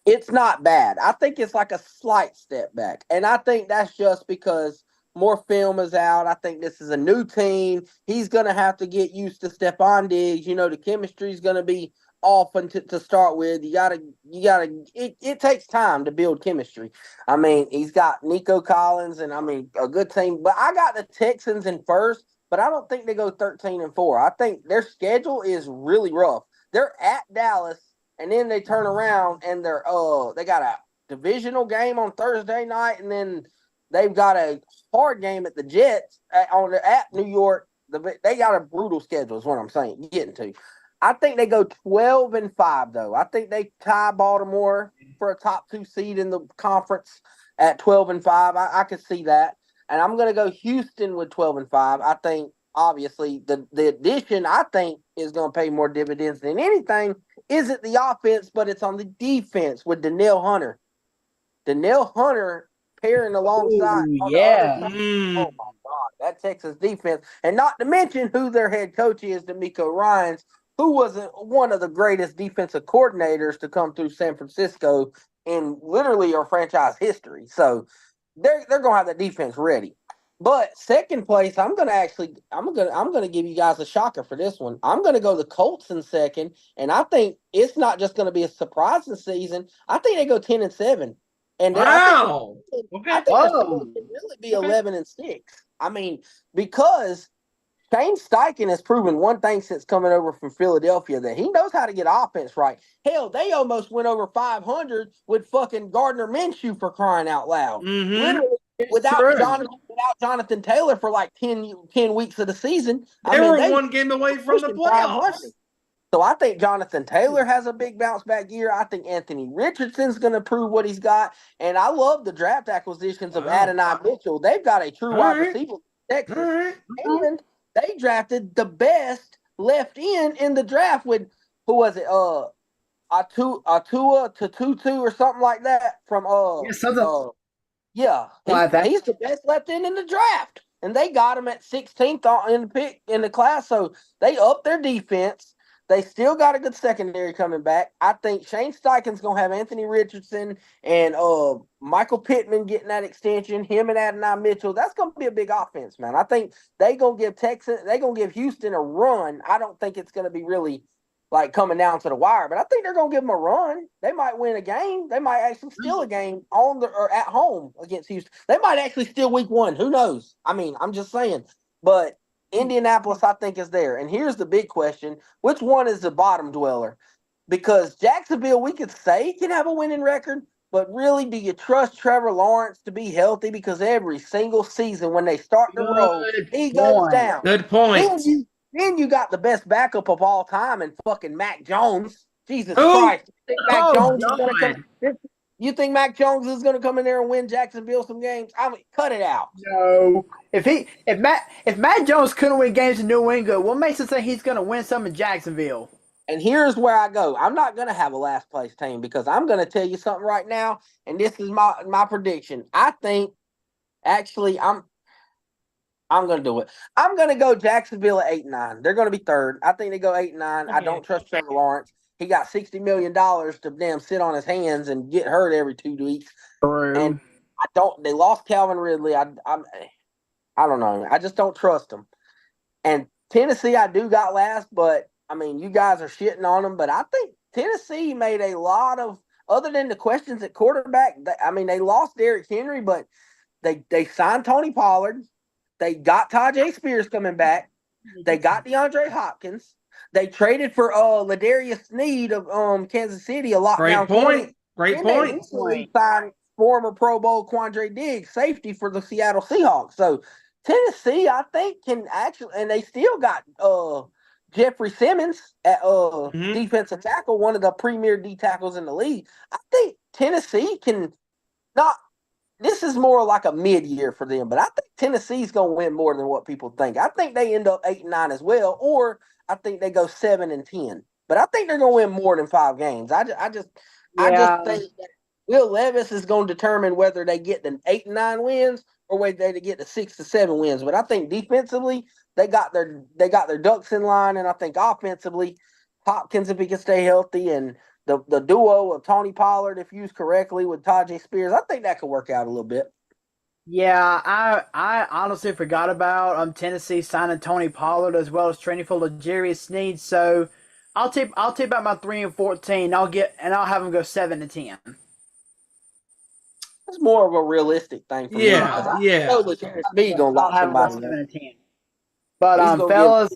it's not bad. I think it's like a slight step back. And I think that's just because more film is out. I think this is a new team. He's going to have to get used to Stephon Diggs. You know, the chemistry is going to be off to start with. It takes time to build chemistry. I mean, he's got Nico Collins and, I mean, a good team. But I got the Texans in first, but I don't think they go 13-4. I think their schedule is really rough. They're at Dallas, and then they turn around and they got a divisional game on Thursday night, and then they've got a hard game at the Jets at New York. They got a brutal schedule is what I'm saying, getting to. I think they go 12-5, though. I think they tie Baltimore for a top 2 seed in the conference at 12-5. I could see that. And I'm going to go Houston with 12-5. I think, obviously, the addition, I think, is going to pay more dividends than anything. Isn't the offense, but it's on the defense with Danielle Hunter. Danielle Hunter pairing alongside. Ooh, yeah. Oh, my God. That Texas defense. And not to mention who their head coach is, D'Amico Ryans, who was one of the greatest defensive coordinators to come through San Francisco in literally our franchise history. So they're going to have the defense ready. But second place, I'm going to give you guys a shocker for this one. I'm going to go the Colts in second, and I think it's not just going to be a surprising season. I think they go 10-7. And then wow. I think the can really be 11-6. I mean, because Shane Steichen has proven one thing since coming over from Philadelphia, that he knows how to get offense right. Hell, they almost went over 500 with fucking Gardner Minshew, for crying out loud. Mm-hmm. Literally, without Jonathan Taylor for like 10 weeks of the season. They were one game away from the playoffs. So I think Jonathan Taylor has a big bounce back year. I think Anthony Richardson's going to prove what he's got. And I love the draft acquisitions of Adonai Mitchell. They've got a true wide receiver in Texas. And they drafted the best left end in the draft with, who was it? Atua Tutu or something like that from he's the best left end in the draft. And they got him at 16th in the class. So they upped their defense. They still got a good secondary coming back. I think Shane Steichen's going to have Anthony Richardson and Michael Pittman getting that extension, him and Adonai Mitchell. That's going to be a big offense, man. I think they're going to give Houston a run. I don't think it's going to be really like coming down to the wire, but I think they're going to give them a run. They might win a game. They might actually steal a game or at home against Houston. They might actually steal week 1. Who knows? I mean, I'm just saying. But Indianapolis, I think, is there. And here's the big question. Which one is the bottom dweller? Because Jacksonville, we could say, can have a winning record, but really, do you trust Trevor Lawrence to be healthy? Because every single season when they start to roll, he goes down. Good point. Then you got the best backup of all time in fucking Mac Jones. Jesus Christ. You think Mac Jones is going to come in there and win Jacksonville some games? I mean, cut it out. No. If Matt Jones couldn't win games in New England, what makes us say he's going to win some in Jacksonville? And here's where I go. I'm not going to have a last place team because I'm going to tell you something right now, and this is my prediction. I think, actually, I'm going to do it. I'm going to go Jacksonville at 8-9. They're going to be third. I think they go 8-9. Okay. I don't trust Trevor Lawrence. He got $60 million to damn sit on his hands and get hurt every 2 weeks. True. And they lost Calvin Ridley. I don't know. I just don't trust them. And Tennessee, I do got last, but I mean, you guys are shitting on them, but I think Tennessee made a lot of other than the questions at quarterback, they lost Derrick Henry, but they signed Tony Pollard. They got Tajay Spears coming back. They got DeAndre Hopkins. They traded for Ladarius Sneed of Kansas City, a lockdown. Great They point. recently signed former Pro Bowl Quandre Diggs, safety for the Seattle Seahawks. So Tennessee, I think, can actually, and they still got Jeffrey Simmons at defensive tackle, one of the premier D tackles in the league. I think Tennessee can not. This is more like a mid-year for them, but I think Tennessee's going to win more than what people think. I think they end up 8-9 as well, or I think they go 7-10. But I think they're going to win more than 5 games. I just think that Will Levis is going to determine whether they get the 8-9 wins or whether they get the 6-7 wins. But I think defensively they got their ducks in line, and I think offensively, Hopkins, if he can stay healthy, and the duo of Tony Pollard, if used correctly, with Tajay Spears, I think that could work out a little bit. Yeah, I honestly forgot about Tennessee signing Tony Pollard as well as training for Ladarius Sneed. So I'll tip out my 3-14. I'll have them go 7-10. It's more of a realistic thing for me. Yeah. I know Ladarius Sneed gonna lock somebody up. 7-10. But fellas,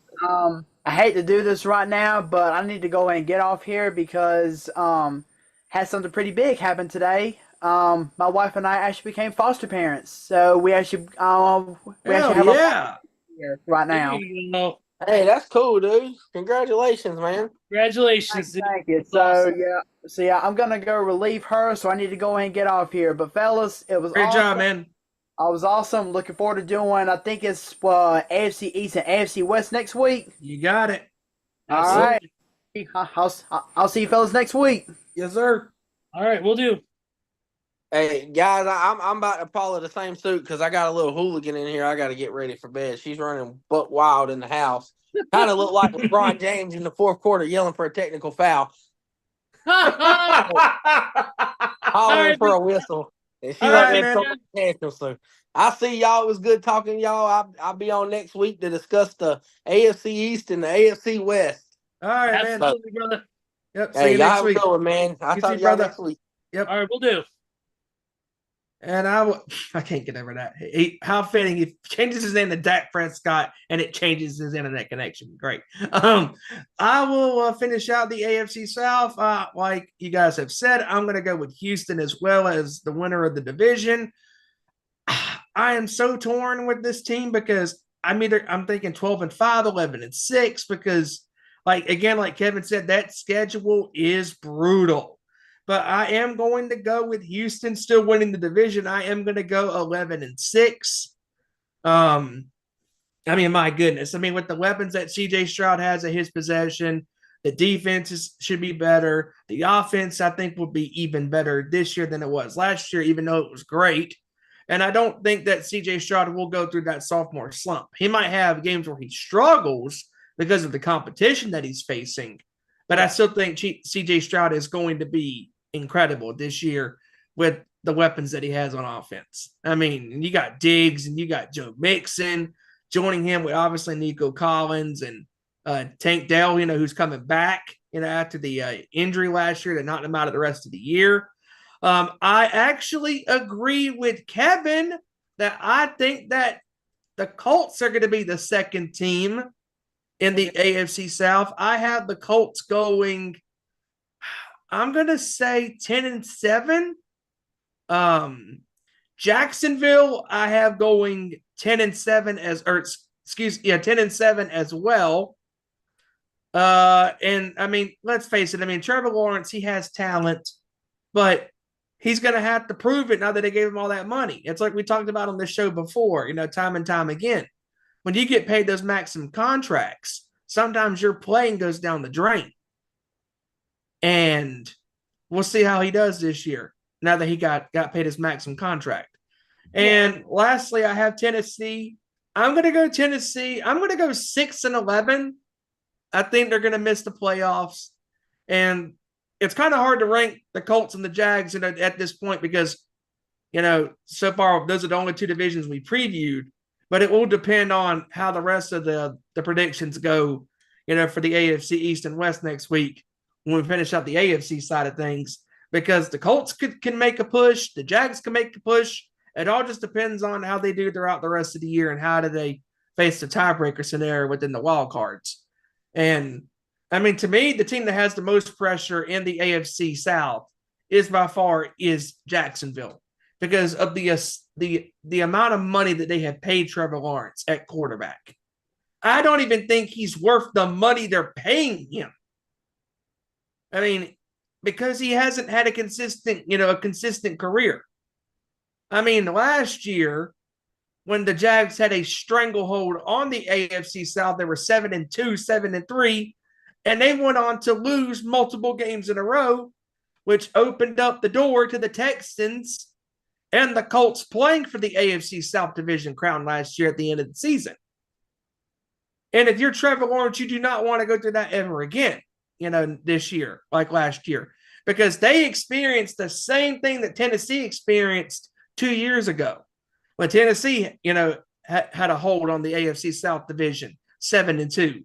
I hate to do this right now, but I need to go and get off here because had something pretty big happen today. My wife and I actually became foster parents, so we actually have a here right now. Hey, that's cool, dude. Congratulations, man. Congratulations. Thank you. So I'm gonna go relieve her, so I need to go ahead and get off here. But fellas, it was Great awesome. job, man. I was awesome. Looking forward to doing. I think it's AFC East and AFC West next week. You got it. All right. I'll see you fellas next week. Yes, sir. All right, we'll do. Hey, guys, I'm about to follow the same suit because I got a little hooligan in here. I got to get ready for bed. She's running buck wild in the house. Kind of look like LeBron James in the fourth quarter yelling for a technical foul. Hollering for a whistle. And she so I'll see y'all. It was good talking to y'all. I'll be on next week to discuss the AFC East and the AFC West. All right, Absolutely, man. brother. Yep. Hey, See you y'all next have a week. good one, man. I'll You talk too, to y'all brother. next week. Yep. All right, we'll do. And I can't get over that. How fitting. He changes his name to Dak Prescott and it changes his internet connection. Great. I will finish out the AFC South. Like you guys have said, I'm going to go with Houston as well as the winner of the division. I am so torn with this team because I'm thinking 12-5, 11-6, because like Kevin said, that schedule is brutal. But I am going to go with Houston still winning the division. I am going to go 11-6. My goodness. With the weapons that CJ Stroud has at his possession, the defense should be better. The offense, I think, will be even better this year than it was last year, even though it was great. And I don't think that CJ Stroud will go through that sophomore slump. He might have games where he struggles because of the competition that he's facing. But I still think CJ Stroud is going to be incredible this year with the weapons that he has on offense. You got Diggs and you got Joe Mixon joining him with obviously Nico Collins and Tank Dell, who's coming back, after the injury last year that knocked him out of the rest of the year. I actually agree with Kevin that I think that the Colts are going to be the second team in the AFC South. I have the Colts going, I'm going to say 10-7. Jacksonville, I have going 10-7 10-7 as well. Let's face it. Trevor Lawrence, he has talent, but he's going to have to prove it now that they gave him all that money. It's like we talked about on this show before, time and time again. When you get paid those maximum contracts, sometimes your playing goes down the drain. And we'll see how he does this year now that he got paid his maximum contract. And lastly, I have Tennessee. I'm going to go Tennessee. I'm going to go 6-11. I think they're going to miss the playoffs. And it's kind of hard to rank the Colts and the Jags at this point because, so far those are the only two divisions we previewed. But it will depend on how the rest of the predictions go, for the AFC East and West next week when we finish up the AFC side of things. because the Colts can make a push, the Jags can make a push. It all just depends on how they do throughout the rest of the year and how do they face the tiebreaker scenario within the wild cards. And I mean, to me, the team that has the most pressure in the AFC South is by far is Jacksonville because of the amount of money that they have paid Trevor Lawrence at quarterback. I don't even think he's worth the money they're paying him. I mean, because he hasn't had a consistent career. I mean, last year, when the Jags had a stranglehold on the AFC South, they were 7-2, 7-3, and they went on to lose multiple games in a row, which opened up the door to the Texans and the Colts playing for the AFC South Division crown last year at the end of the season. And if you're Trevor Lawrence, you do not want to go through that ever again, this year, like last year, because they experienced the same thing that Tennessee experienced 2 years ago when Tennessee, had a hold on the AFC South Division, 7-2,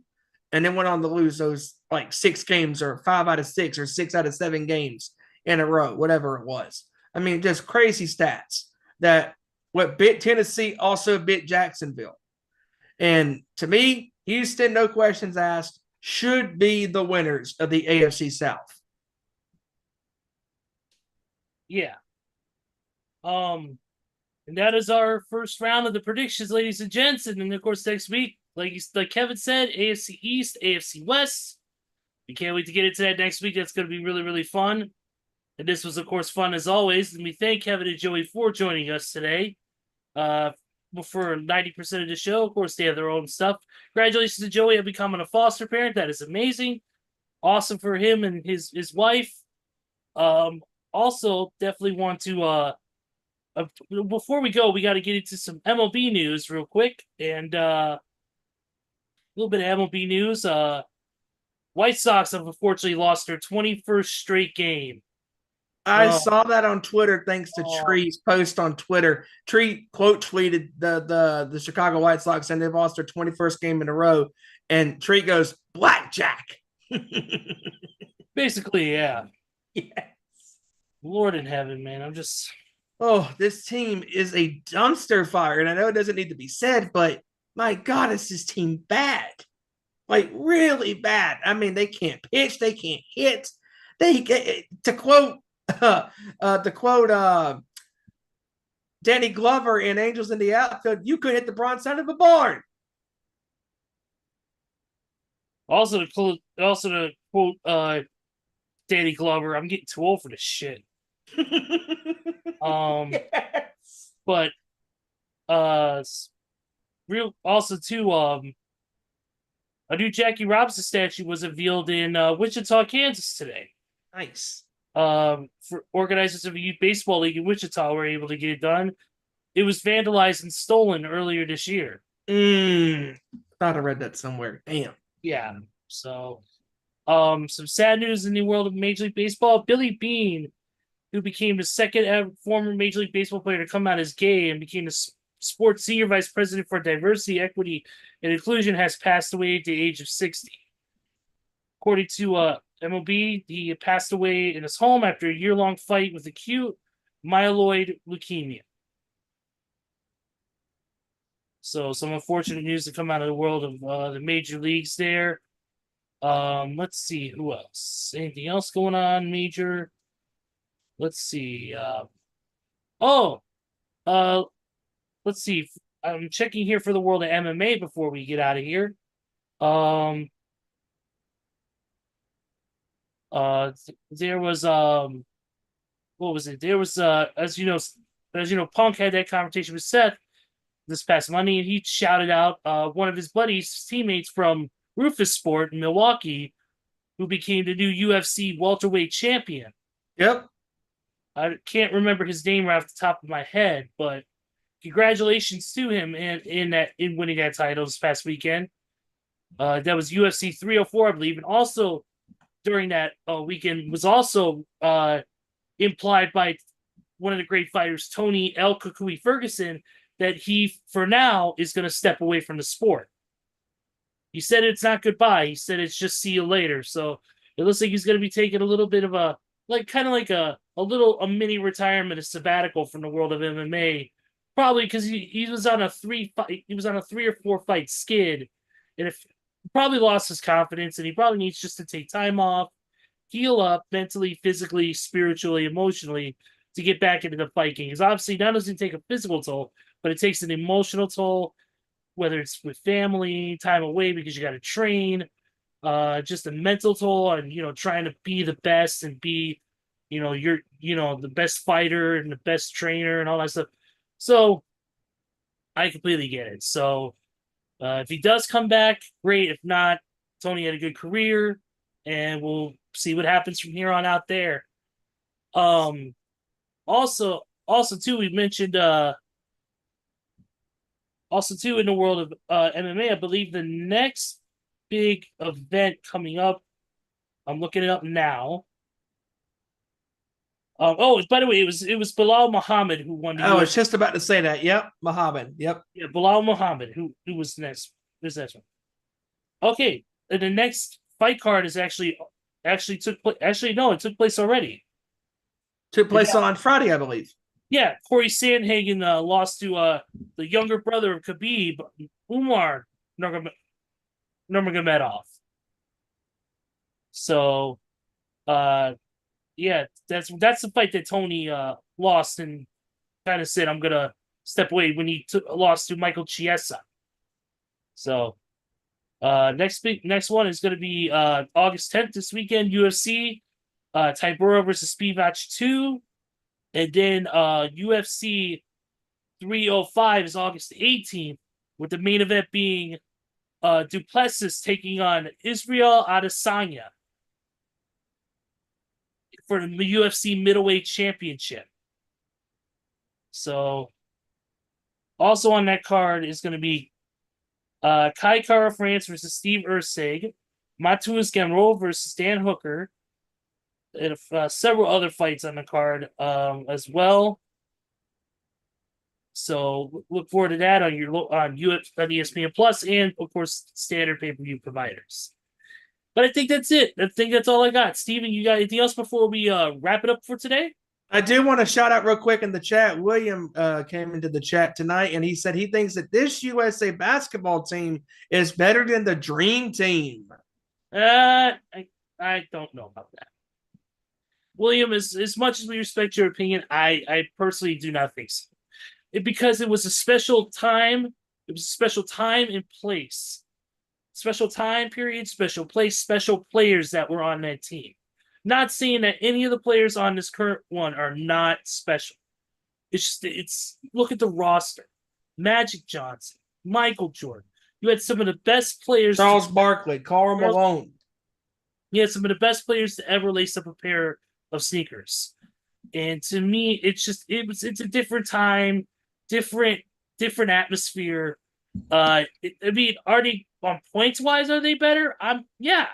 and then went on to lose those like 6 games or 5 out of 6 or 6 out of 7 games in a row, whatever it was. I mean, just crazy stats that what bit Tennessee also bit Jacksonville. And to me, Houston, no questions asked, should be the winners of the AFC South. Yeah. And that is our first round of the predictions, ladies and gents. And then, of course, next week, like Kevin said, AFC East, AFC West. We can't wait to get into that next week. That's going to be really, really fun. And this was, of course, fun as always. And we thank Kevin and Joey for joining us today. For 90% of the show, of course, they have their own stuff. Congratulations to Joey on becoming a foster parent. That is amazing. Awesome for him and his wife. Also, definitely want to before we go, we got to get into some MLB news real quick, and a little bit of MLB news. White Sox have unfortunately lost their 21st straight game. I saw that on Twitter thanks to Tree's post on Twitter. Tree quote tweeted the Chicago White Sox, and they've lost their 21st game in a row. And Tree goes, blackjack. Basically, yeah. Yes. Lord in heaven, man. I'm just... Oh, this team is a dumpster fire. And I know it doesn't need to be said, but my God, is this team bad? Like, really bad. I mean, they can't pitch. They can't hit. To quote Danny Glover in Angels in the Outfield, you could hit the bronze side of a barn. Also to quote Danny Glover, I'm getting too old for this shit. Yes. But a new Jackie Robinson statue was unveiled in Wichita, Kansas today. Nice. For organizers of the Youth Baseball League in Wichita were able to get it done. It was vandalized and stolen earlier this year. Thought I read that somewhere. Damn. Yeah. So, some sad news in the world of Major League Baseball. Billy Beane, who became the second ever former Major League Baseball player to come out as gay and became the sports senior vice president for diversity, equity, and inclusion, has passed away at the age of 60. According to MLB, he passed away in his home after a year-long fight with acute myeloid leukemia. So some unfortunate news to come out of the world of the major leagues there. Let's see, who else? Anything else going on major? Let's see. Let's see. I'm checking here for the world of MMA before we get out of here. There was what was it? There was as you know, Punk had that conversation with Seth this past Monday, and he shouted out one of his buddies, teammates from Rufus Sport in Milwaukee, who became the new UFC welterweight champion. Yep. I can't remember his name right off the top of my head, but congratulations to him in winning that title this past weekend. That was UFC 304, I believe, and also during that weekend was also implied by one of the great fighters, Tony El Kukui Ferguson, that he, for now, is going to step away from the sport. He said it's not goodbye. He said it's just see you later. So it looks like he's going to be taking a little bit of a kind of like a mini retirement, a sabbatical from the world of MMA. Probably because he was on a 3 or 4 fight skid, and if probably lost his confidence, and he probably needs just to take time off, heal up mentally, physically, spiritually, emotionally to get back into the fight game. Because obviously, not only does it take a physical toll, but it takes an emotional toll, whether it's with family, time away because you got to train, just a mental toll on trying to be the best and be you're the best fighter and the best trainer and all that stuff. So I completely get it. So if he does come back, great. If not, Tony had a good career, and we'll see what happens from here on out there. Also too, we mentioned also too in the world of MMA, I believe the next big event coming up, I'm looking it up now. By the way, it was Bilal Muhammad who won the I was UFC. just about to say that. Yep, Muhammad. Yep. Yeah, Bilal Muhammad, who was next. This next one. Okay, and the next fight card is actually took place. Actually, no, it took place already. Took place on Friday, I believe. Yeah, Corey Sandhagen lost to the younger brother of Khabib, Umar Nurmagomedov. So, yeah, that's the fight that Tony lost and kind of said I'm gonna step away when he lost to Michael Chiesa. So, next one is gonna be August 10th this weekend, UFC Tybura versus Spivak 2, and then UFC 305 is August 18th, with the main event being Duplessis taking on Israel Adesanya for the UFC middleweight championship. So, also on that card is going to be Kai Kara France versus Steve Erceg, Matheus Gamrot versus Dan Hooker, and several other fights on the card as well. So look forward to that on ESPN Plus, and of course standard pay-per-view providers. But I think that's it. I think that's all I got. Steven, you got anything else before we wrap it up for today? I do want to shout out real quick in the chat. William came into the chat tonight, and he said he thinks that this USA basketball team is better than the Dream Team. I don't know about that. William, as much as we respect your opinion, I personally do not think so. Because it was a special time. It was a special time and place. Special time period, special place, special players that were on that team. Not saying that any of the players on this current one are not special. It's look at the roster. Magic Johnson, Michael Jordan. You had some of the best players. Charles Barkley, Karl Malone. You had some of the best players to ever lace up a pair of sneakers. And to me, it's a different time, different atmosphere. I mean, are they on points wise? Are they better? Yeah.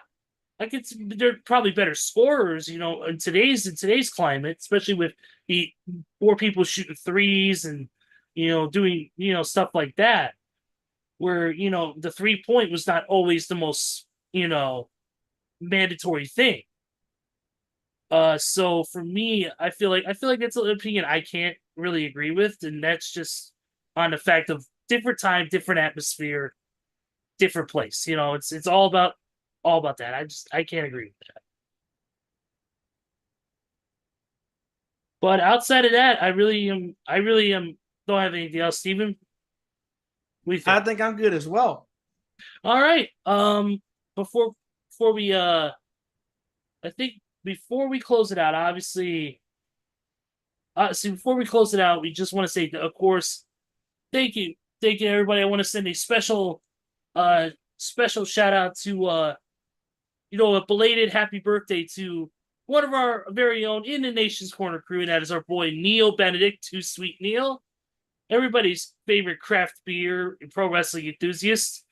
They're probably better scorers, in today's climate, especially with the more people shooting threes and doing stuff like that. Where the 3-point was not always the most mandatory thing. So for me, I feel like that's an opinion I can't really agree with, and that's just on the fact of different time, different atmosphere, different place. It's all about that. I can't agree with that. But outside of that, I really am don't have anything else, Steven. I think I'm good as well. All right. Before we I think before we close it out, obviously before we close it out, we just want to say, of course, thank you everybody. I want to send a special shout out to a belated happy birthday to one of our very own in the Nation's Corner crew, and that is our boy Neil Benedict, Too Sweet Neil, everybody's favorite craft beer and pro wrestling enthusiast.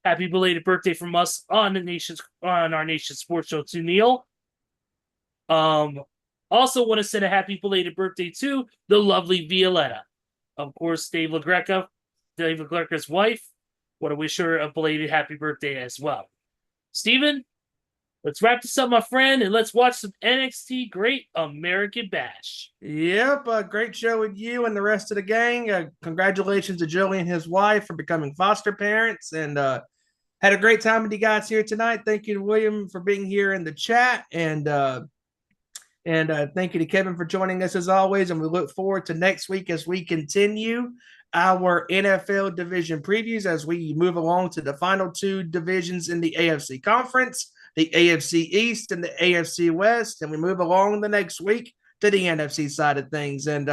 Happy belated birthday from us on our Nation's Sports Show to Neil. Also want to send a happy belated birthday to the lovely Violetta. Of course, Dave LaGreca's wife. Want to wish her a belated happy birthday as well. Steven, let's wrap this up, my friend, and let's watch some NXT Great American Bash. Yep, great show with you and the rest of the gang. Congratulations to Joey and his wife for becoming foster parents, and had a great time with you guys here tonight. Thank you to William for being here in the chat, and thank you to Kevin for joining us as always. And we look forward to next week as we continue our NFL division previews as we move along to the final two divisions in the AFC conference, the AFC East and the AFC West. And we move along the next week to the NFC side of things. And,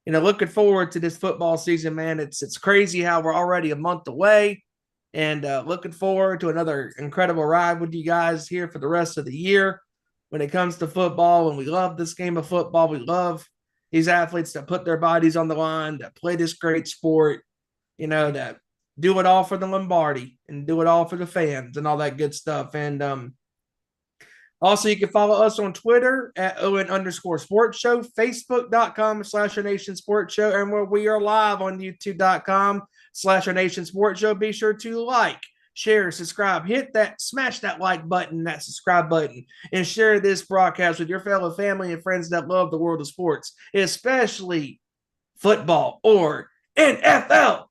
looking forward to this football season, man. It's crazy how we're already a month away, and looking forward to another incredible ride with you guys here for the rest of the year when it comes to football. And we love this game of football. We love these athletes that put their bodies on the line, that play this great sport, that do it all for the Lombardi and do it all for the fans and all that good stuff. And also, you can follow us on Twitter at ON_Sports Show, Facebook.com/Our Sports Show, and where we are live on YouTube.com/Our Sports Show. Be sure to like, share, subscribe, smash that like button, that subscribe button, and share this broadcast with your fellow family and friends that love the world of sports, especially football or NFL.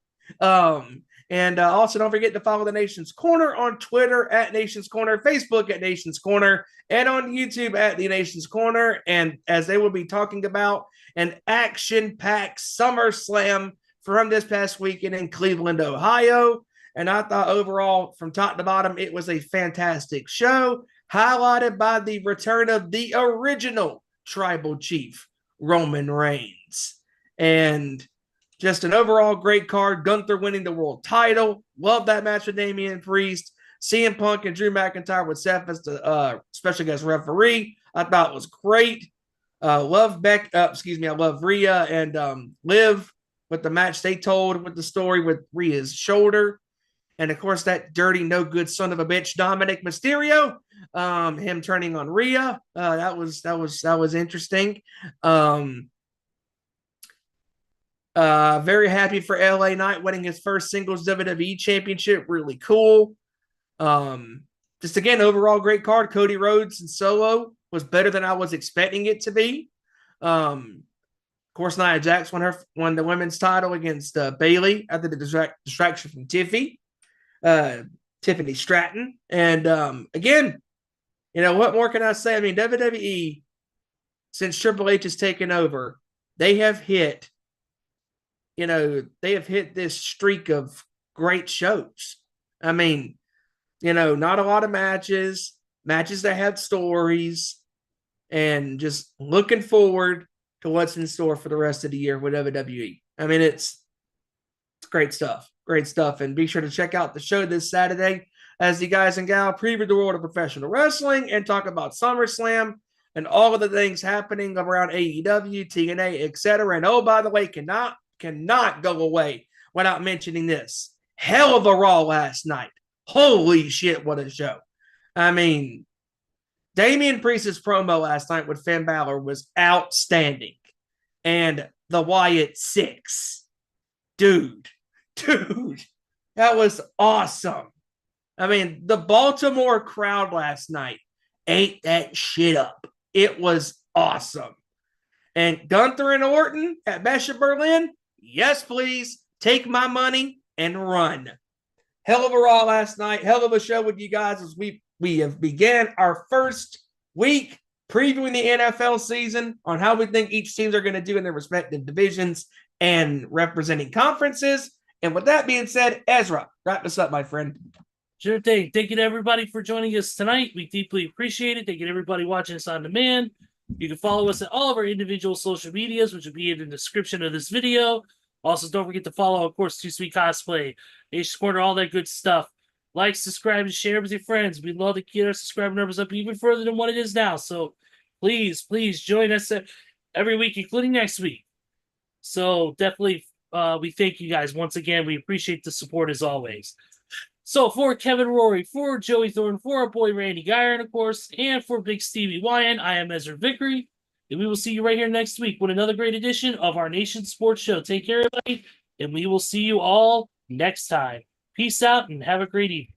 And also don't forget to follow the Nation's Corner on Twitter at Nation's Corner, Facebook at Nation's Corner, and on YouTube at The Nation's Corner. And as they will be talking about an action-packed SummerSlam from this past weekend in Cleveland, Ohio. And I thought overall, from top to bottom, it was a fantastic show, highlighted by the return of the original Tribal Chief, Roman Reigns. And just an overall great card. Gunther winning the world title. Love that match with Damian Priest. CM Punk and Drew McIntyre with Seth as the special guest referee. I thought it was great. I love Rhea and Liv with the match they told with the story with Rhea's shoulder. And of course, that dirty, no good son of a bitch, Dominic Mysterio, him turning on Rhea. That was interesting. Very happy for LA Knight winning his first singles WWE championship. Really cool. Just again, overall great card. Cody Rhodes and Solo was better than I was expecting it to be. Of course, Nia Jax won the women's title against Bayley after the distraction from Tiffany Stratton. And again, what more can I say? I mean, WWE, since Triple H has taken over, they have hit this streak of great shows. I mean, not a lot of matches that had stories, and just looking forward to what's in store for the rest of the year with WWE. I mean, it's great stuff. Great stuff. And be sure to check out the show this Saturday as the guys and gal preview the world of professional wrestling and talk about SummerSlam and all of the things happening around AEW, TNA, etc. And oh, by the way, cannot go away without mentioning this. Hell of a Raw last night. Holy shit, what a show. I mean, Damian Priest's promo last night with Finn Balor was outstanding. And the Wyatt Six. Dude, that was awesome. I mean, the Baltimore crowd last night ate that shit up. It was awesome. And Gunther and Orton at Bash of Berlin, yes, please. Take my money and run. Hell of a Raw last night. Hell of a show with you guys as we have began our first week previewing the NFL season on how we think each teams are going to do in their respective divisions and representing conferences. And with that being said, Ezra, wrap this up, my friend. Sure thing. Thank you to everybody for joining us tonight. We deeply appreciate it. Thank you to everybody watching us on demand. You can follow us at all of our individual social medias, which will be in the description of this video. Also, don't forget to follow, of course, Too Sweet Cosplay, Nation's Corner, all that good stuff. Like, subscribe, and share with your friends. We'd love to get our subscriber numbers up even further than what it is now. So please join us every week, including next week. So definitely, we thank you guys once again. We appreciate the support as always. So for Kevin Rory, for Joey Thornton, for our boy Randy Geyer, and of course, and for Big Stevie Wyand, I am Ezra Vickery. And we will see you right here next week with another great edition of our Nation Sports Show. Take care, everybody, and we will see you all next time. Peace out and have a great evening.